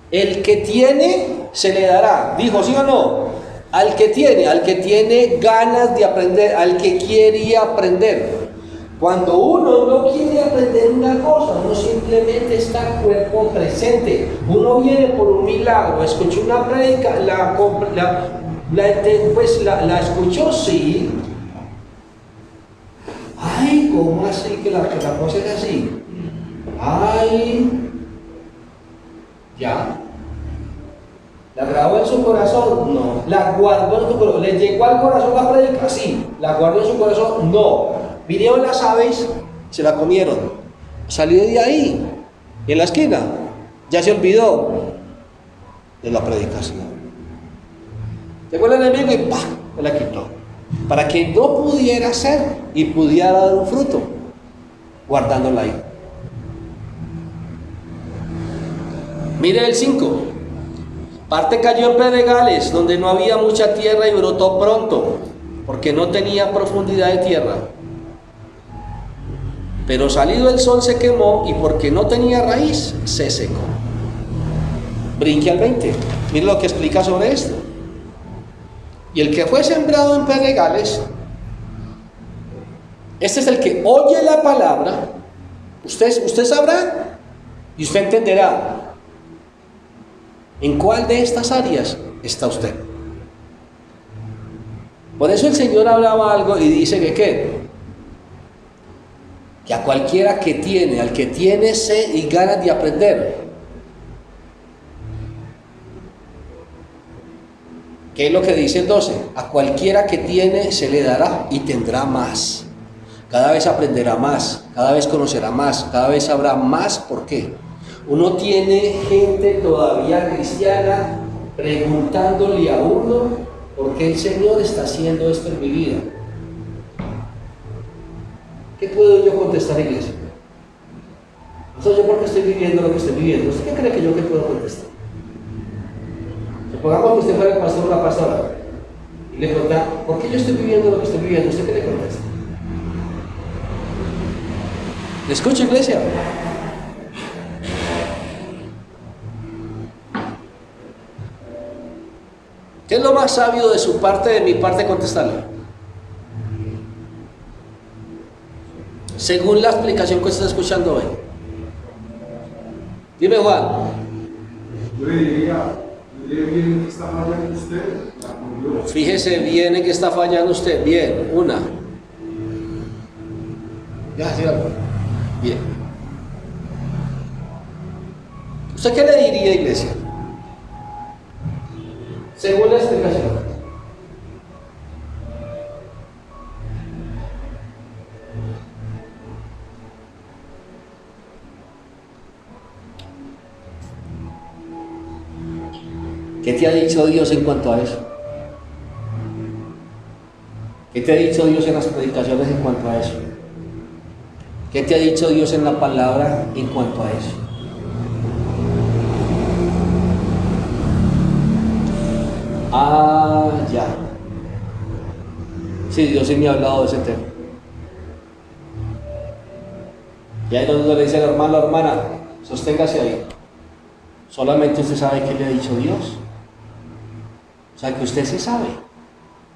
el que tiene, se le dará. ¿Dijo sí o no? Al que tiene ganas de aprender, al que quiere aprender. Cuando uno no quiere aprender una cosa, uno simplemente está cuerpo presente. Uno viene por un milagro, escuchó una prédica, la escuchó, sí. Ay, ¿cómo así que la cosa es así? Ay, ya. ¿La grabó en su corazón? No. ¿La guardó en su corazón? ¿Le llegó al corazón la prédica? Sí. ¿La guardó en su corazón? No. Vinieron las aves, se la comieron. Salió de ahí, en la esquina. Ya se olvidó de la predicación. Llegó el enemigo y ¡pah! Me la quitó. Para que no pudiera ser y pudiera dar un fruto, guardándola ahí. Mire el 5. Parte cayó en pedregales, donde no había mucha tierra y brotó pronto, porque no tenía profundidad de tierra. Pero salido el sol se quemó y porque no tenía raíz, se secó. Brinque al 20. Mire lo que explica sobre esto. Y el que fue sembrado en pedregales, este es el que oye la palabra. Usted sabrá y usted entenderá en cuál de estas áreas está usted. Por eso el Señor hablaba algo y dice que ¿qué? Que a cualquiera que tiene, al que tiene sed y ganas de aprender, ¿qué es lo que dice el 12? A cualquiera que tiene se le dará y tendrá más. Cada vez aprenderá más, cada vez conocerá más, cada vez sabrá más. ¿Por qué? Uno tiene gente todavía cristiana preguntándole a uno por qué el Señor está haciendo esto en mi vida. ¿Qué puedo yo contestar, iglesia? Entonces, ¿yo por qué estoy viviendo lo que estoy viviendo? ¿Usted qué cree que yo qué puedo contestar? Supongamos que usted fuera el pastor o la pastora y le pregunta, ¿por qué yo estoy viviendo lo que estoy viviendo? ¿Usted qué le contesta? ¿Le escucha, iglesia? ¿Qué es lo más sabio de su parte, de mi parte, contestarle? Según la explicación que usted está escuchando hoy. Dime, Juan. Yo le diría bien que está fallando usted. Fíjese bien en que está fallando usted. Bien, una. Ya, sí, algo. Bien. ¿Usted qué le diría, iglesia? Según la explicación. ¿Qué te ha dicho Dios en cuanto a eso? ¿Qué te ha dicho Dios en las predicaciones en cuanto a eso? ¿Qué te ha dicho Dios en la palabra en cuanto a eso? Ah, ya. Sí, Dios sí me ha hablado de ese tema. Y ahí donde le dice al hermano, hermana, sosténgase ahí. Solamente usted sabe qué le ha dicho Dios. O sea que usted sí sabe,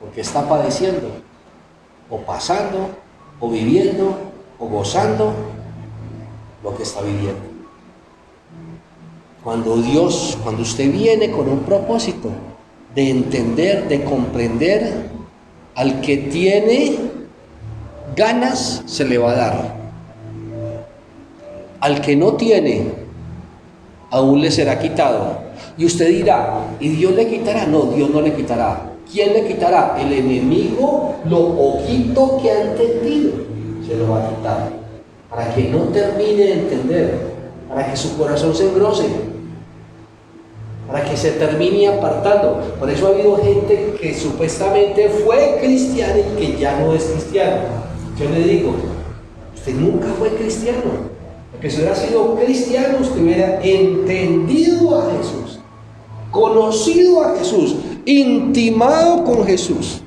porque está padeciendo, o pasando, o viviendo, o gozando lo que está viviendo. Cuando usted viene con un propósito de entender, de comprender, al que tiene ganas se le va a dar. Al que no tiene, aún le será quitado. Y usted dirá, ¿y Dios le quitará? No, Dios no le quitará. ¿Quién le quitará? El enemigo, lo poquito que ha entendido, se lo va a quitar. Para que no termine de entender, para que su corazón se engrose, para que se termine apartando. Por eso ha habido gente que supuestamente fue cristiana y que ya no es cristiano. Yo le digo, usted nunca fue cristiano. Porque si hubiera sido cristiano, usted hubiera entendido a Jesús, conocido a Jesús, intimado con Jesús.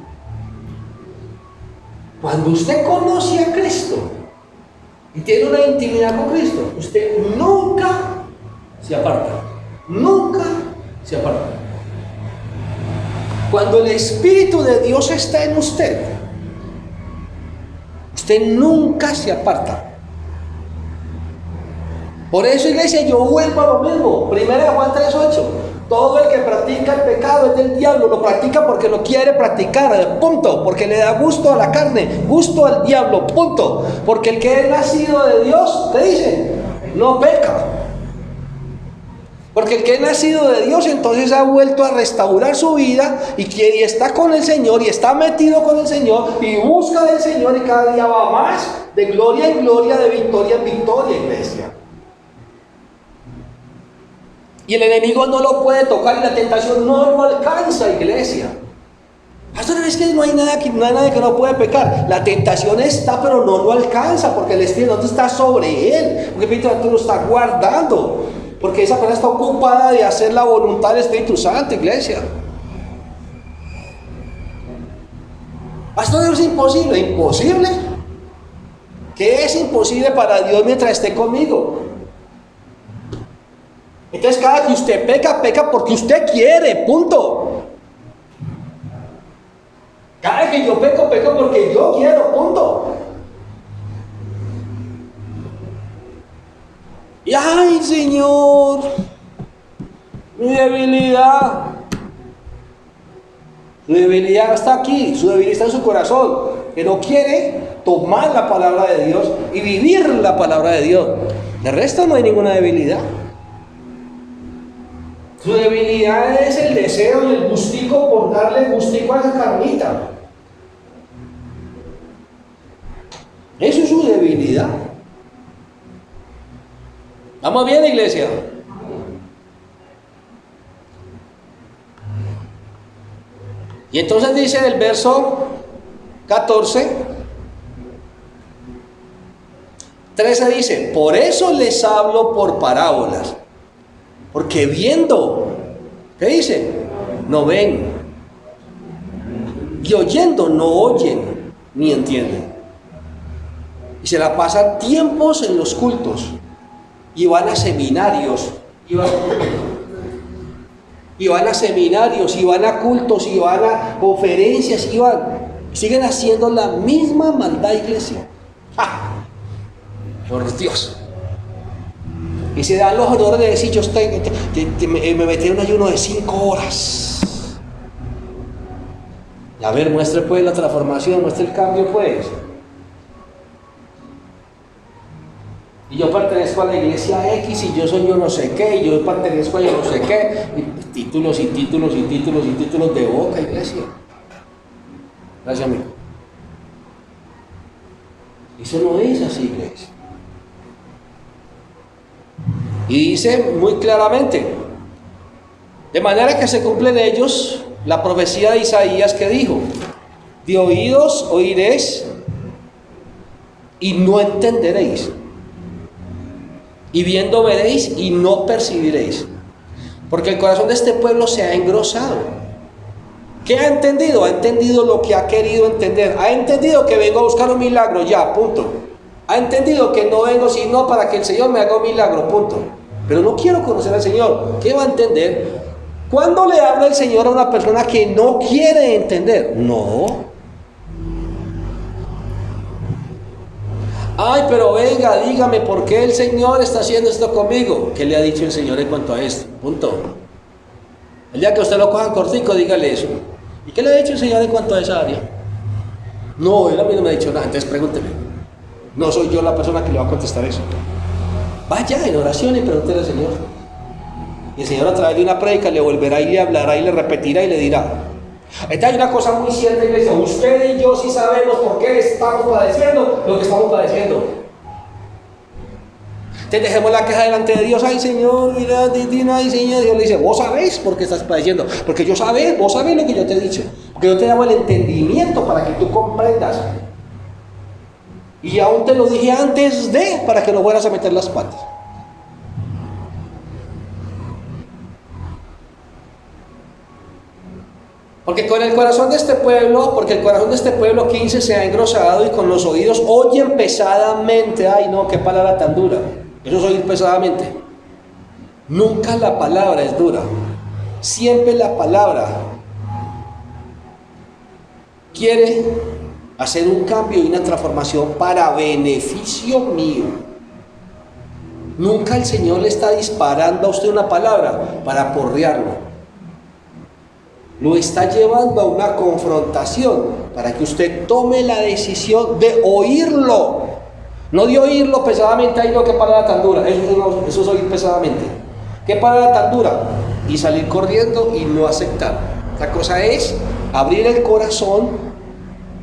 Cuando usted conoce a Cristo y tiene una intimidad con Cristo, usted nunca se aparta. Nunca se aparta. Cuando el Espíritu de Dios está en usted, usted nunca se aparta. Por eso, iglesia, yo vuelvo a lo mismo. 1 Juan 3:8. Todo el que practica el pecado es del diablo. Lo practica porque lo quiere practicar. Punto. Porque le da gusto a la carne, gusto al diablo. Punto. Porque el que es nacido de Dios, ¿qué dice? No peca. Porque el que es nacido de Dios entonces ha vuelto a restaurar su vida y está con el Señor y está metido con el Señor y busca del Señor y cada día va más de gloria en gloria, de victoria en victoria, iglesia. Y el enemigo no lo puede tocar y la tentación no lo alcanza, iglesia. Pastor, es que no hay nada que no puede pecar. La tentación está, pero no lo alcanza, porque el Espíritu Santo está sobre él, porque el Espíritu Santo lo está guardando, porque esa persona está ocupada de hacer la voluntad del Espíritu Santo, iglesia. Pastor, es imposible. ¿Imposible? ¿Qué es imposible para Dios mientras esté conmigo? Entonces cada que usted peca, peca porque usted quiere, punto. Cada vez que yo peco, peco porque yo quiero, punto. Y ay, Señor, mi debilidad. Su debilidad está aquí, su debilidad está en su corazón, que no quiere tomar la palabra de Dios y vivir la palabra de Dios. De resto no hay ninguna debilidad. Su debilidad es el deseo y el gustico por darle gustico a esa carnita. Eso es su debilidad. ¿Vamos bien, iglesia? Y entonces dice en el verso 14, 13 dice, por eso les hablo por parábolas. Porque viendo, ¿qué dice? No ven. Y oyendo, no oyen, ni entienden. Y se la pasan tiempos en los cultos. Y van a seminarios. Y van a seminarios, y van a cultos, y van a conferencias, siguen haciendo la misma maldad, iglesia. ¡Ja! Por Dios. Y se dan los honores de decir, yo me metí en un ayuno de 5 horas. Y a ver, muestre pues la transformación, muestre el cambio pues. Y yo pertenezco a la iglesia X y yo soy yo no sé qué, y yo pertenezco a yo no sé qué. Y títulos y títulos y títulos y títulos de boca, iglesia. Gracias, amigo. Eso no es así, iglesia. Y dice muy claramente, de manera que se cumple en ellos la profecía de Isaías que dijo, de oídos oiréis y no entenderéis, y viendo veréis y no percibiréis, porque el corazón de este pueblo se ha engrosado. ¿Qué ha entendido? Ha entendido lo que ha querido entender, ha entendido que vengo a buscar un milagro, ya, punto. Ha entendido que no vengo sino para que el Señor me haga un milagro, punto. Pero no quiero conocer al Señor. ¿Qué va a entender? ¿Cuándo le habla el Señor a una persona que no quiere entender? No. Ay, pero venga, dígame, ¿por qué el Señor está haciendo esto conmigo? ¿Qué le ha dicho el Señor en cuanto a esto? Punto. El día que usted lo coja cortico, dígale eso. ¿Y qué le ha dicho el Señor en cuanto a esa área? No, él a mí no me ha dicho nada, entonces pregúnteme. No soy yo la persona que le va a contestar eso. Vaya en oración y pregúntele al Señor. Y el Señor a través de una prédica le volverá y le hablará y le repetirá y le dirá. Esta hay una cosa muy cierta, iglesia. Usted y yo sí sabemos por qué estamos padeciendo lo que estamos padeciendo. Entonces dejemos la queja delante de Dios. Ay, Señor, mira, ay, Señor. Dios le dice, vos sabés por qué estás padeciendo. Porque vos sabés lo que yo te he dicho. Porque yo te damos el entendimiento para que tú comprendas. Y aún te lo dije antes de, para que no fueras a meter las patas. Porque el corazón de este pueblo 15 se ha engrosado y con los oídos oyen pesadamente. Ay, no, qué palabra tan dura. Eso es oír pesadamente. Nunca la palabra es dura. Siempre la palabra quiere hacer un cambio y una transformación para beneficio mío. Nunca el Señor le está disparando a usted una palabra para aporrearlo. Lo está llevando a una confrontación para que usted tome la decisión de oírlo. No de oírlo pesadamente. Ay, no, qué palabra tan dura. Eso es oír pesadamente. ¿Qué palabra tan dura? Y salir corriendo y no aceptar. La cosa es abrir el corazón.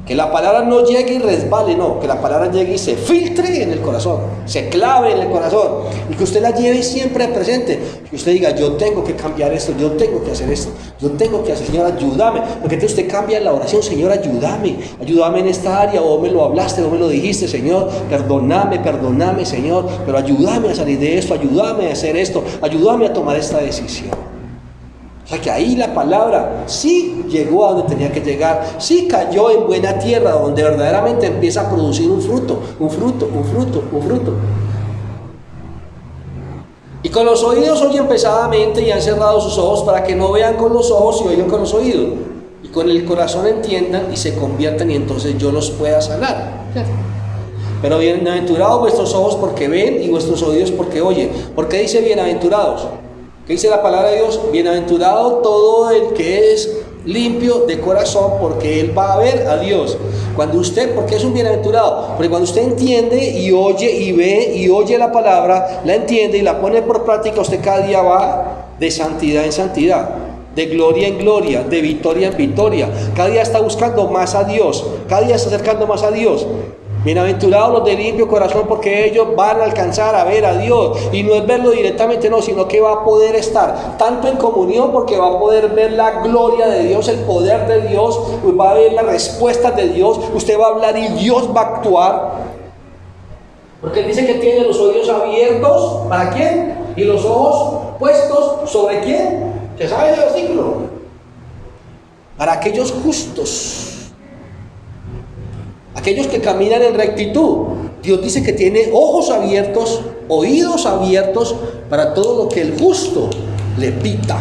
Que la palabra no llegue y resbale, no, que la palabra llegue y se filtre en el corazón, se clave en el corazón, y que usted la lleve siempre presente, que usted diga, yo tengo que cambiar esto, yo tengo que hacer esto, yo tengo que hacer, Señor, ayúdame, porque entonces usted cambia la oración, Señor, ayúdame en esta área, o me lo hablaste, o me lo dijiste, Señor, perdóname, Señor, pero ayúdame a salir de esto, ayúdame a hacer esto, ayúdame a tomar esta decisión. O sea que ahí la palabra sí llegó a donde tenía que llegar, sí cayó en buena tierra, donde verdaderamente empieza a producir un fruto. Y con los oídos oyen pesadamente y han cerrado sus ojos para que no vean con los ojos y oigan con los oídos. Y con el corazón entiendan y se conviertan y entonces yo los pueda sanar. Pero bienaventurados vuestros ojos porque ven y vuestros oídos porque oyen. ¿Por qué dice bienaventurados? ¿Qué dice la palabra de Dios? Bienaventurado todo el que es limpio de corazón, porque él va a ver a Dios. ¿Por qué es un bienaventurado? Porque cuando usted entiende y oye y ve y oye la palabra, la entiende y la pone por práctica, usted cada día va de santidad en santidad, de gloria en gloria, de victoria en victoria. Cada día está buscando más a Dios, cada día está acercando más a Dios. Bienaventurados los de limpio corazón, porque ellos van a alcanzar a ver a Dios. Y no es verlo directamente, no, sino que va a poder estar tanto en comunión, porque va a poder ver la gloria de Dios, el poder de Dios, va a ver las respuestas de Dios. Usted va a hablar y Dios va a actuar. Porque él dice que tiene los oídos abiertos, ¿para quién? Y los ojos puestos, ¿sobre quién? ¿Se sabe ese versículo? Para aquellos justos, aquellos que caminan en rectitud. Dios dice que tiene ojos abiertos, oídos abiertos para todo lo que el justo le pita.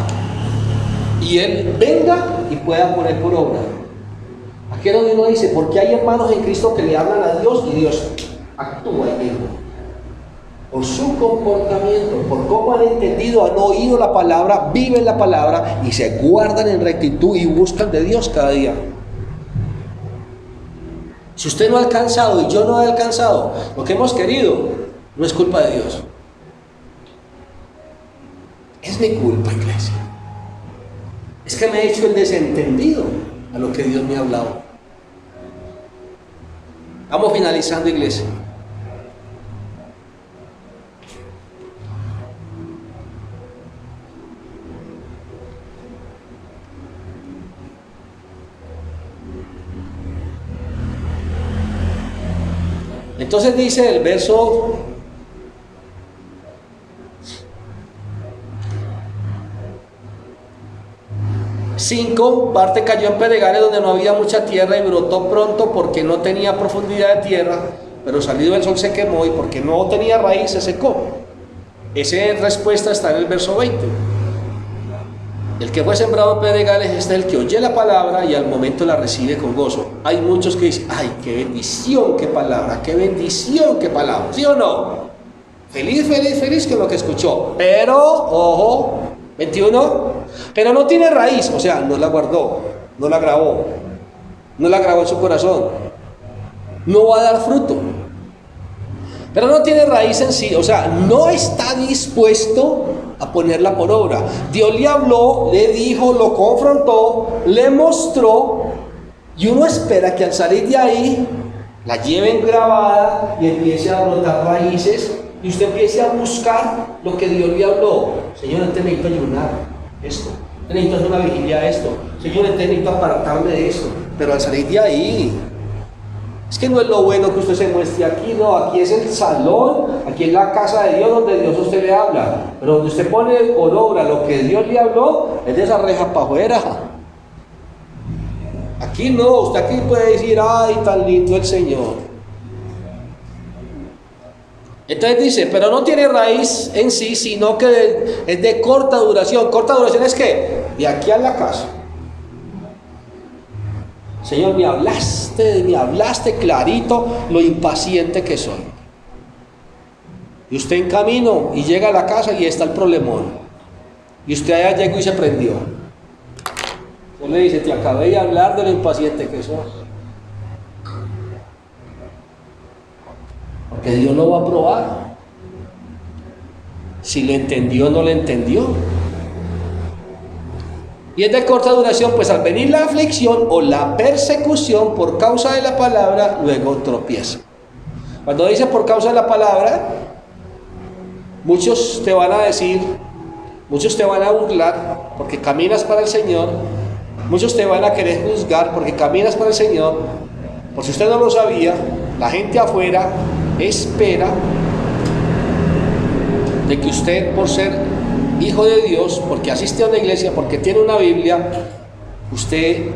Y él venga y pueda poner por obra. Aquí es donde uno dice, porque hay hermanos en Cristo que le hablan a Dios y Dios actúa en ellos. Por su comportamiento, por cómo han entendido, han oído la palabra, viven la palabra y se guardan en rectitud y buscan de Dios cada día. Si usted no ha alcanzado y yo no he alcanzado lo que hemos querido, no es culpa de Dios. Es mi culpa, iglesia. Es que me he hecho el desentendido a lo que Dios me ha hablado. Vamos finalizando, iglesia. Entonces dice el verso 5, parte cayó en pedregales donde no había mucha tierra y brotó pronto porque no tenía profundidad de tierra, pero salido el sol se quemó y porque no tenía raíz se secó. Esa respuesta está en el verso 20. El que fue sembrado en pedregales, este es el que oye la palabra y al momento la recibe con gozo. Hay muchos que dicen, ay, qué bendición, qué palabra, qué bendición, qué palabra. ¿Sí o no? Feliz, feliz, feliz con lo que escuchó. Pero, ojo, 21, pero no tiene raíz, o sea, no la guardó, no la grabó, no la grabó en su corazón. No va a dar fruto. Pero no tiene raíz en sí, o sea, no está dispuesto a ponerla por obra. Dios le habló, le dijo, lo confrontó, le mostró, y uno espera que al salir de ahí la lleven grabada y empiece a brotar raíces, y usted empiece a buscar lo que Dios le habló. Señor, te necesito ayunar esto, te necesito hacer una vigilia esto, Señor, te necesito apartarme de esto. Pero al salir de ahí, es que no es lo bueno que usted se muestre aquí, no, aquí es el salón, aquí es la casa de Dios donde Dios a usted le habla, pero donde usted pone por obra lo que Dios le habló, es de esa reja para afuera. Aquí no, usted aquí puede decir, ay, tan lindo el Señor. Entonces dice, pero no tiene raíz en sí, sino que es de corta duración. Corta duración es que de aquí a la casa. Señor, me hablaste clarito lo impaciente que soy. Y usted en camino y llega a la casa y está el problemón. Y usted allá llegó y se prendió. Yo le dice, te acabé de hablar de lo impaciente que sos. Porque Dios lo va a probar. Si le entendió o no le entendió. Y es de corta duración, pues al venir la aflicción o la persecución por causa de la palabra, luego tropieza. Cuando dice por causa de la palabra, muchos te van a decir, muchos te van a burlar porque caminas para el Señor, muchos te van a querer juzgar porque caminas para el Señor. Por si usted no lo sabía, la gente afuera espera de que usted, por ser hijo de Dios, porque asiste a una iglesia, porque tiene una Biblia, usted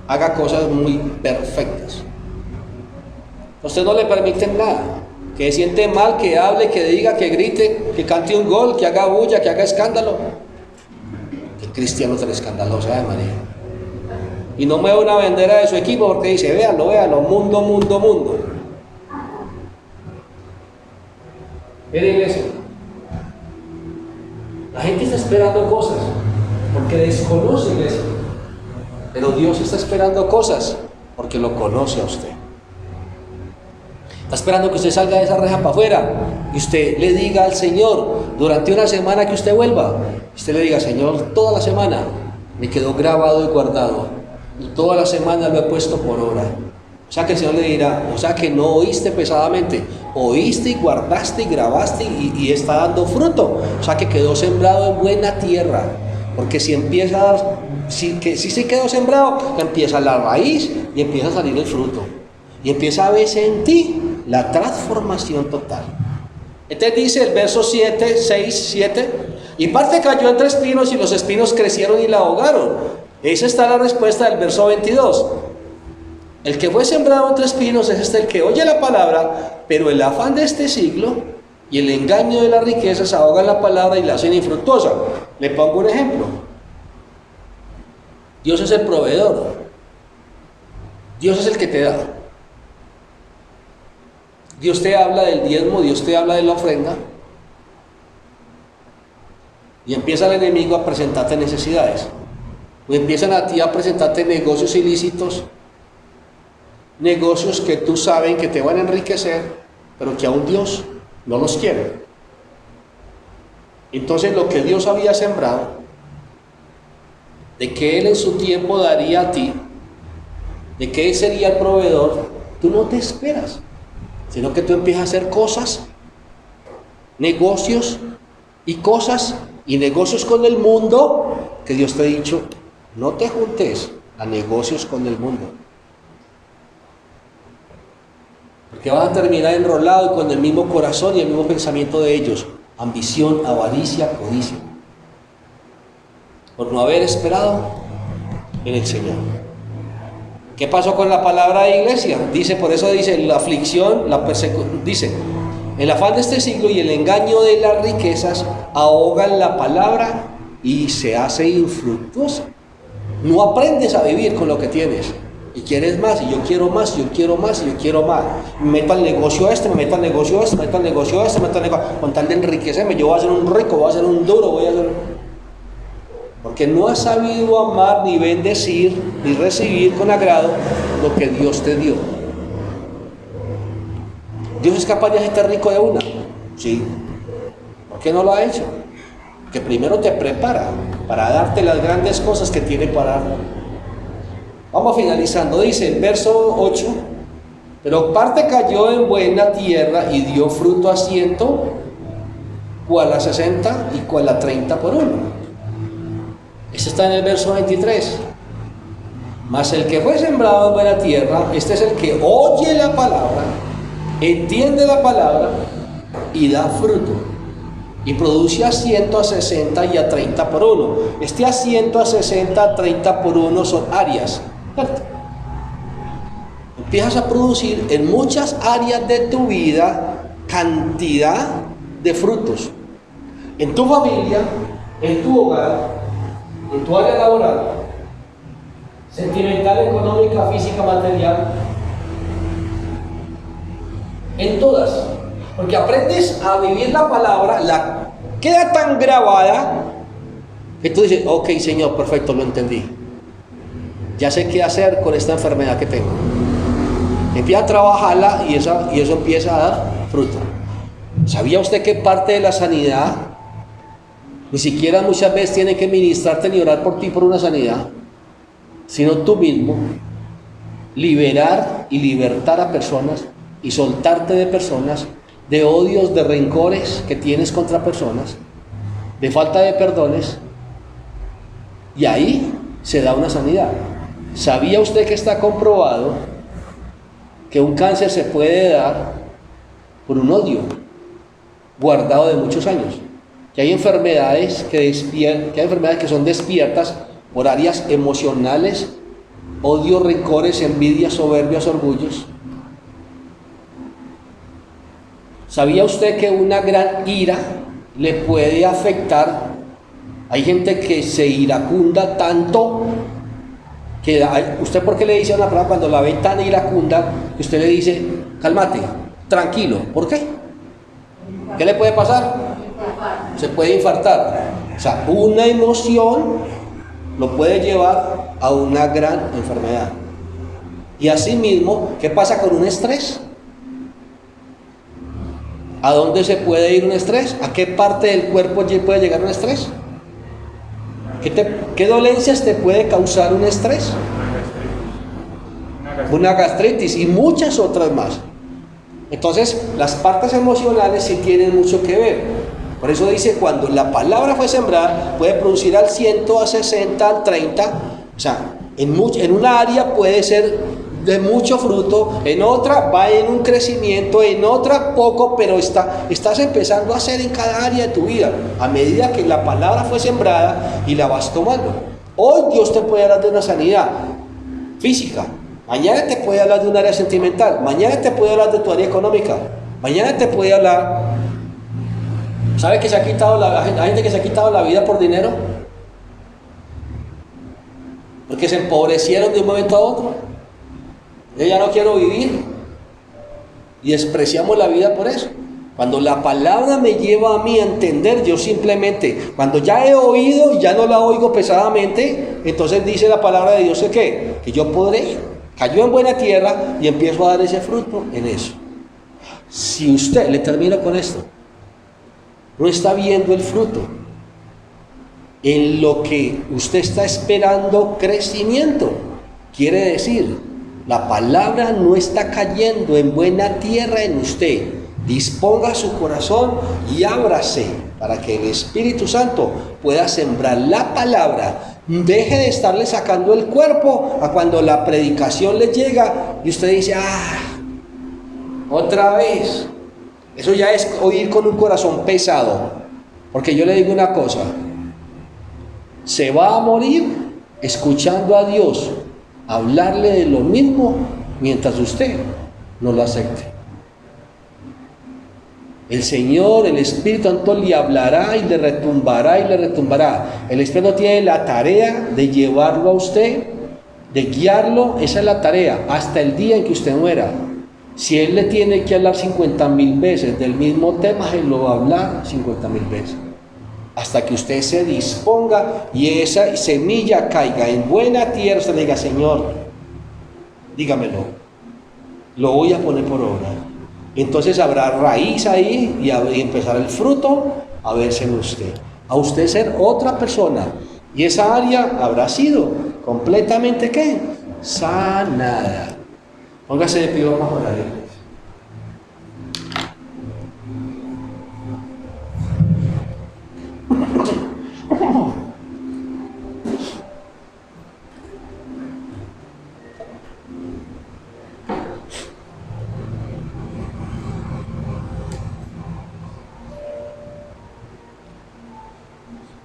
haga cosas muy perfectas. A usted no le permiten nada, que se siente mal, que hable, que diga, que grite, que cante un gol, que haga bulla, que haga escándalo. Que cristiano tan escandaloso, María. Y no mueve una bandera de su equipo porque dice, véanlo, mundo, mundo, mundo. Mire, iglesia, la gente está esperando cosas porque desconoce, iglesia. Pero Dios está esperando cosas porque lo conoce a usted. Está esperando que usted salga de esa reja para afuera y usted le diga al Señor durante una semana que usted vuelva. Usted le diga, Señor, toda la semana me quedó grabado y guardado y toda la semana lo he puesto por obra. O sea que el Señor le dirá, o sea que no oíste pesadamente, oíste y guardaste y grabaste y está dando fruto. O sea que quedó sembrado en buena tierra. Porque si empieza a dar, si se quedó sembrado, empieza la raíz y empieza a salir el fruto. Y empieza a verse en ti la transformación total. Entonces dice el verso 7, 6, 7, y parte cayó entre espinos y los espinos crecieron y la ahogaron. Esa está la respuesta del verso 22. El que fue sembrado entre espinos es el que oye la palabra, pero el afán de este siglo y el engaño de las riquezas ahogan la palabra y la hacen infructuosa. Le pongo un ejemplo. Dios es el proveedor. Dios es el que te da. Dios te habla del diezmo, Dios te habla de la ofrenda. Y empieza el enemigo a presentarte necesidades. O empiezan a ti a presentarte negocios ilícitos. Negocios que tú sabes que te van a enriquecer, pero que aún Dios no los quiere. Entonces lo que Dios había sembrado, de que Él en su tiempo daría a ti, de que Él sería el proveedor, tú no te esperas, sino que tú empiezas a hacer cosas, negocios y negocios con el mundo, que Dios te ha dicho, no te juntes a negocios con el mundo. Porque vas a terminar enrolado y con el mismo corazón y el mismo pensamiento de ellos. Ambición, avaricia, codicia. Por no haber esperado en el Señor. ¿Qué pasó con la palabra de iglesia? Dice, por eso dice, la aflicción, la persecución, dice, el afán de este siglo y el engaño de las riquezas ahogan la palabra y se hace infructuosa. No aprendes a vivir con lo que tienes. Y quieres más, y yo quiero más, y yo quiero más, y yo quiero más. Me meto al negocio este, me meto al negocio este, me meto al negocio este, me meto al negocio. Con tal de enriquecerme, yo voy a ser un rico, voy a ser un duro, voy a ser... Porque no has sabido amar, ni bendecir, ni recibir con agrado lo que Dios te dio. ¿Dios es capaz de hacerte rico de una? Sí. ¿Por qué no lo ha hecho? Que primero te prepara para darte las grandes cosas que tiene para dar. Vamos finalizando, dice el verso 8, pero parte cayó en buena tierra y dio fruto a 100, cual a 60 y cual a 30 por uno. Este está en el verso 23. Mas el que fue sembrado en buena tierra, este es el que oye la palabra, entiende la palabra y da fruto. Y produce a 100, a 60 y a 30 por uno. Este a 100, a 60, a 30 por uno son áreas. Empiezas a producir en muchas áreas de tu vida cantidad de frutos. En tu familia, en tu hogar, en tu área laboral, sentimental, económica, física, material, en todas. Porque aprendes a vivir la palabra, la queda tan grabada que tú dices, ok, Señor, perfecto, lo entendí. Ya sé qué hacer con esta enfermedad que tengo. Empieza a trabajarla y eso empieza a dar fruto. ¿Sabía usted que parte de la sanidad, ni siquiera muchas veces tiene que ministrarte ni orar por ti por una sanidad, sino tú mismo liberar y libertar a personas y soltarte de personas, de odios, de rencores que tienes contra personas, de falta de perdones, y ahí se da una sanidad? ¿Sabía usted que está comprobado que un cáncer se puede dar por un odio guardado de muchos años? Que hay enfermedades que son despiertas por áreas emocionales, odios, rencores, envidias, soberbias, orgullos. ¿Sabía usted que una gran ira le puede afectar? Hay gente que se iracunda tanto que usted, ¿por qué le dice a una persona cuando la ve tan iracunda que usted le dice, cálmate, tranquilo? ¿Por qué? ¿Qué le puede pasar? Se puede infartar. O sea, una emoción lo puede llevar a una gran enfermedad. Y asimismo, ¿qué pasa con un estrés? ¿A dónde se puede ir un estrés? ¿A qué parte del cuerpo puede llegar un estrés? ¿Qué dolencias te puede causar un estrés? Una gastritis y muchas otras más. Entonces, las partes emocionales sí tienen mucho que ver. Por eso dice, cuando la palabra fue sembrada, puede producir al 100, a 60, al 30. O sea, en una área puede ser de mucho fruto, en otra va en un crecimiento, en otra poco, pero estás empezando a hacer en cada área de tu vida, a medida que la palabra fue sembrada y la vas tomando. Hoy Dios te puede hablar de una sanidad física, mañana te puede hablar de un área sentimental, mañana te puede hablar de tu área económica, mañana te puede hablar... ¿Sabe que hay gente que se ha quitado la vida por dinero? Porque se empobrecieron de un momento a otro. Yo ya no quiero vivir. Y despreciamos la vida por eso. Cuando la palabra me lleva a mí a entender, yo simplemente, cuando ya he oído y ya no la oigo pesadamente, entonces dice la palabra de Dios que yo podré ir. Cayó en buena tierra y empiezo a dar ese fruto en eso. Si usted, le termino con esto, no está viendo el fruto en lo que usted está esperando crecimiento, quiere decir, la palabra no está cayendo en buena tierra en usted. Disponga su corazón y ábrase para que el Espíritu Santo pueda sembrar la palabra. Deje de estarle sacando el cuerpo a cuando la predicación le llega y usted dice, otra vez. Eso ya es oír con un corazón pesado. Porque yo le digo una cosa, se va a morir escuchando a Dios hablarle de lo mismo mientras usted no lo acepte. El Señor, el Espíritu Santo le hablará y le retumbará y le retumbará. El Espíritu tiene la tarea de llevarlo a usted, de guiarlo. Esa es la tarea hasta el día en que usted muera. Si Él le tiene que hablar 50.000 veces del mismo tema, Él lo va a hablar 50.000 veces. Hasta que usted se disponga y esa semilla caiga en buena tierra, usted le diga: Señor, dígamelo, lo voy a poner por obra. Entonces habrá raíz ahí y empezar el fruto a verse en usted. A usted ser otra persona. Y esa área habrá sido completamente, ¿qué? Sanada. Póngase de pie, vamos a orar.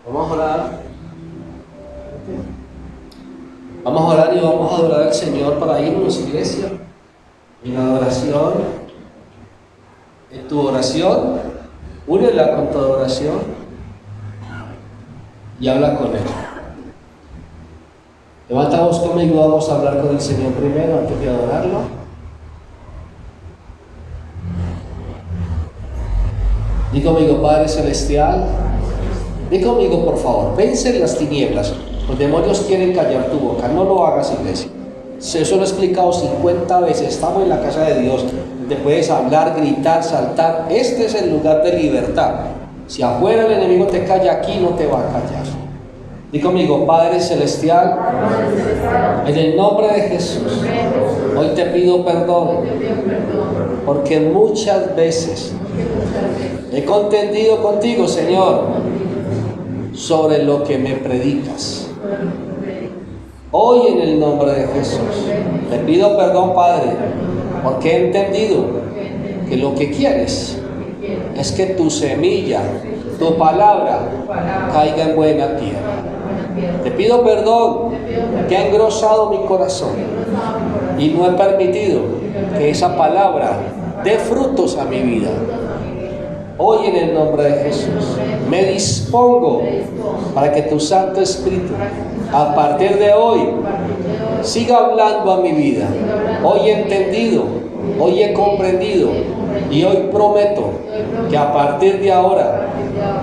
Vamos a orar. Vamos a orar y vamos a adorar al Señor para irnos, iglesia. En adoración, en tu oración, únela con tu adoración y habla con Él. Levantamos conmigo, vamos a hablar con el Señor primero antes de adorarlo. Di conmigo, Padre Celestial. Di conmigo, por favor, vence las tinieblas. Los demonios quieren callar tu boca. No lo hagas, iglesia. Eso lo he explicado 50 veces. Estamos en la casa de Dios. Te puedes hablar, gritar, saltar. Este es el lugar de libertad. Si afuera el enemigo te calla, aquí no te va a callar. Di conmigo, Padre Celestial, en el nombre de Jesús, hoy te pido perdón, porque muchas veces he contendido contigo, Señor, sobre lo que me predicas. Hoy en el nombre de Jesús te pido perdón, Padre, porque he entendido que lo que quieres es que tu semilla, tu palabra, caiga en buena tierra. Te pido perdón que ha engrosado mi corazón y no he permitido que esa palabra dé frutos a mi vida. Hoy en el nombre de Jesús me dispongo para que tu Santo Espíritu a partir de hoy siga hablando a mi vida. Hoy he entendido, hoy he comprendido y hoy prometo que a partir de ahora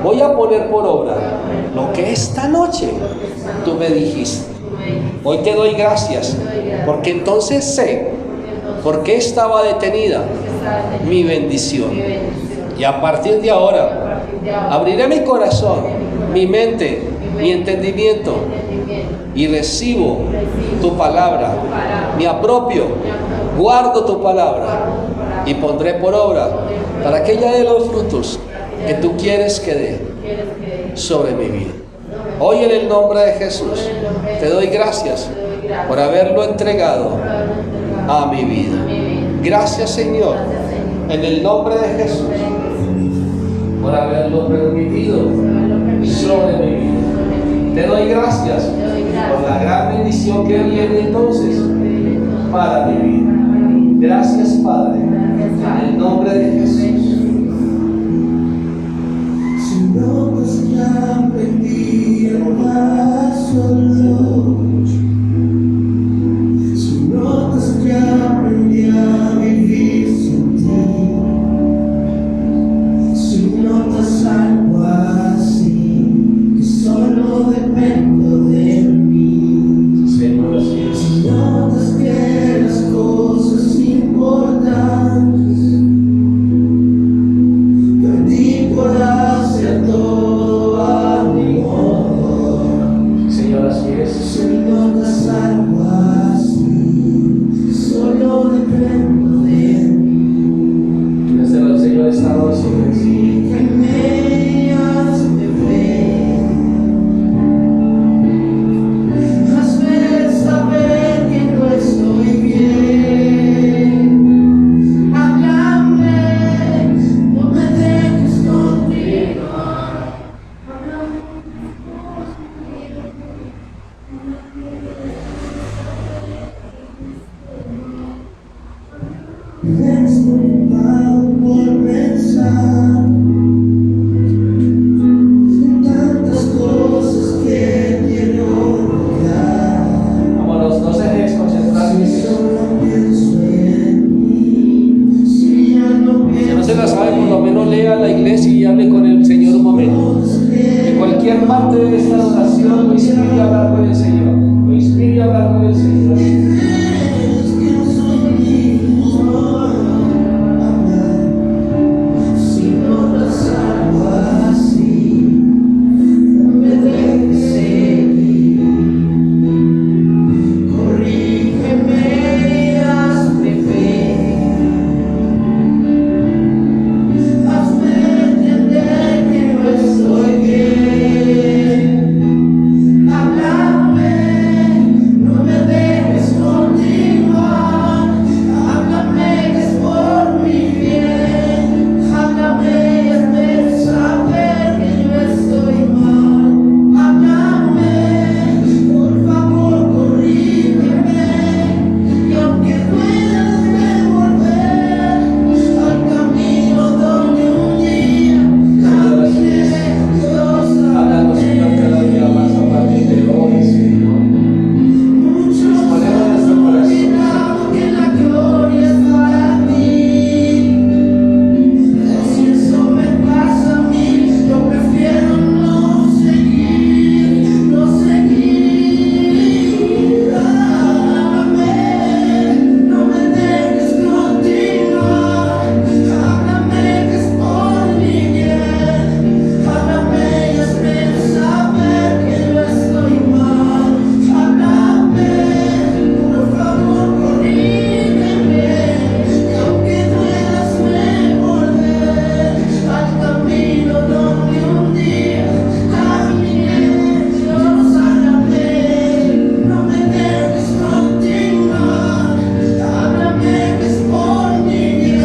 voy a poner por obra lo que esta noche tú me dijiste. Hoy te doy gracias porque entonces sé por qué estaba detenida mi bendición. Y a partir de ahora abriré mi corazón, mi mente, mi entendimiento y recibo tu palabra. Me apropio, guardo tu palabra y pondré por obra para que ella dé los frutos que tú quieres que dé sobre mi vida. Hoy en el nombre de Jesús te doy gracias por haberlo entregado a mi vida. Gracias, Señor, en el nombre de Jesús, por haberlo permitido sobre mi vida. Te doy gracias por la gran bendición que viene entonces para mi vida. Gracias, Padre, en el nombre de Jesús. Si notas que aprendí a amar solo, si notas que aprendí a vivir sin ti, si notas algo así, que solo dependo de mí, si notas que las cosas importantes hacer todo a mi modo. Señor, así es. Estoy pago por pensar en tantas cosas que quiero olvidar. Vámonos, no se dejes concentrar en eso. Solo pienso en mí. Si ya no Si no pienso se la sabe, por lo menos lea a la iglesia y hable con el Señor un momento. En cualquier parte de esta oración, lo inspire a hablar con el Señor. Lo inspire a hablar con el Señor. es que no soy digno de hablar. Si no las hago así, no me dejes seguir. Corrígeme y hazme ver. Hazme entender que no estoy bien. Háblame, no me dejes continuar. Háblame que es por mi bien. Háblame y hazme saber que yo estoy mal. Háblame, por favor, corrígeme. Y aunque duela, hazme volver al camino donde un día caminé. Dios, Háblanos, Señor, cada día más a partir de hoy, Señor. muchos Ponemos nuestro han corazón. olvidado que la gloria es para ti. Si eso me pasa a mí, yo prefiero no seguir, no seguir. Háblame, no me dejes continuar. Háblame que es por mi bien. Háblame y hazme saber que yo estoy mal. Háblame, por favor, corrígeme. Y aunque duela, hazme volver al camino donde un día caminé. Dios, háblame, no me dejes continuar. Háblame que es por mi bien.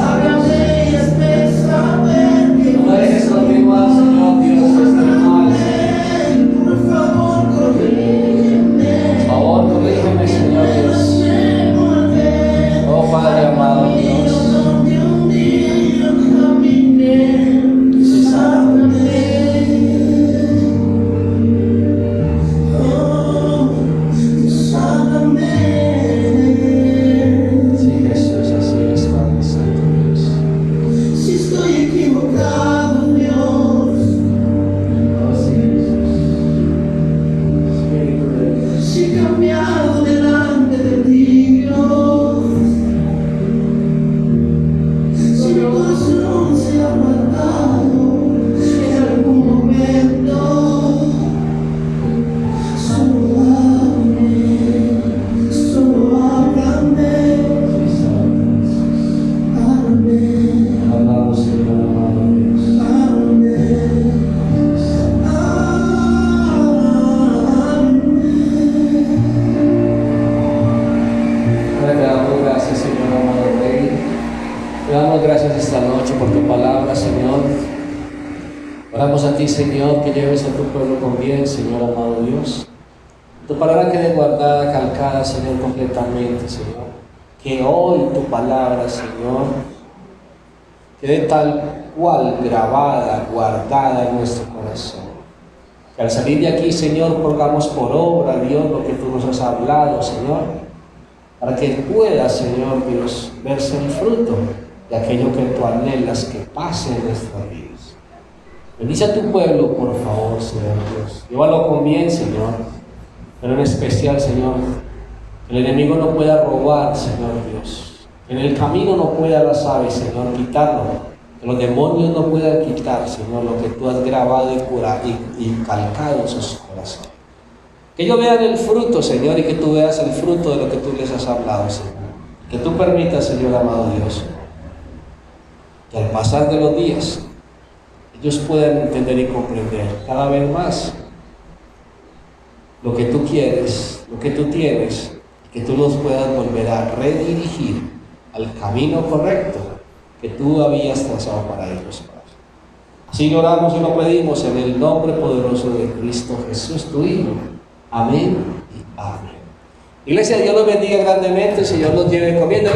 Háblame y hazme saber que No yo dejes estoy continuar, Señor Dios, nuestro mal. por favor, corrígeme. Por favor, corrígeme, Señor Dios. Hazme volver Oh, Padre amado Dios. donde un día caminé. Háblame. Oh, háblame. Sí, Jesús, así es, Padre Santo Dios. Si estoy equivocado, Dios. Oh, sí, Espíritu de Dios. Si he cambiado delante de ti, Dios. Si mi corazón se ha apartado en algún momento, solo háblame, háblame, Hablamos, Señor amado Dios. háblame. Padre, te damos gracias, Señor amado Rey. Te damos gracias esta noche por tu palabra, Señor. Oramos a ti, Señor, que lleves a tu pueblo con bien, Señor amado Dios. Tu palabra quede guardada, calcada, Señor, completamente, Señor. Que hoy tu palabra, Señor, quede tal cual grabada, guardada en nuestro corazón. Que al salir de aquí, Señor, pongamos por obra, Dios, lo que tú nos has hablado, Señor, para que pueda, Señor Dios, verse el fruto de aquello que tú anhelas que pase en nuestras vidas. Bendice a tu pueblo, por favor, Señor Dios. Llévalo con bien, Señor, pero en especial, Señor, que el enemigo no pueda robar, Señor Dios. Que en el camino no pueda las aves, Señor, quitarlo. Que los demonios no puedan quitar, Señor, lo que tú has grabado y calcado en sus corazones. Que ellos vean el fruto, Señor, y que tú veas el fruto de lo que tú les has hablado, Señor. Que tú permitas, Señor amado Dios, que al pasar de los días, ellos puedan entender y comprender cada vez más lo que tú quieres, lo que tú tienes, que tú los puedas volver a redirigir al camino correcto que tú habías trazado para ellos, Padre. Así lo oramos y lo pedimos en el nombre poderoso de Cristo Jesús, tu Hijo. Amén y amén. Iglesia, Dios los bendiga grandemente, Señor los lleve comiendo.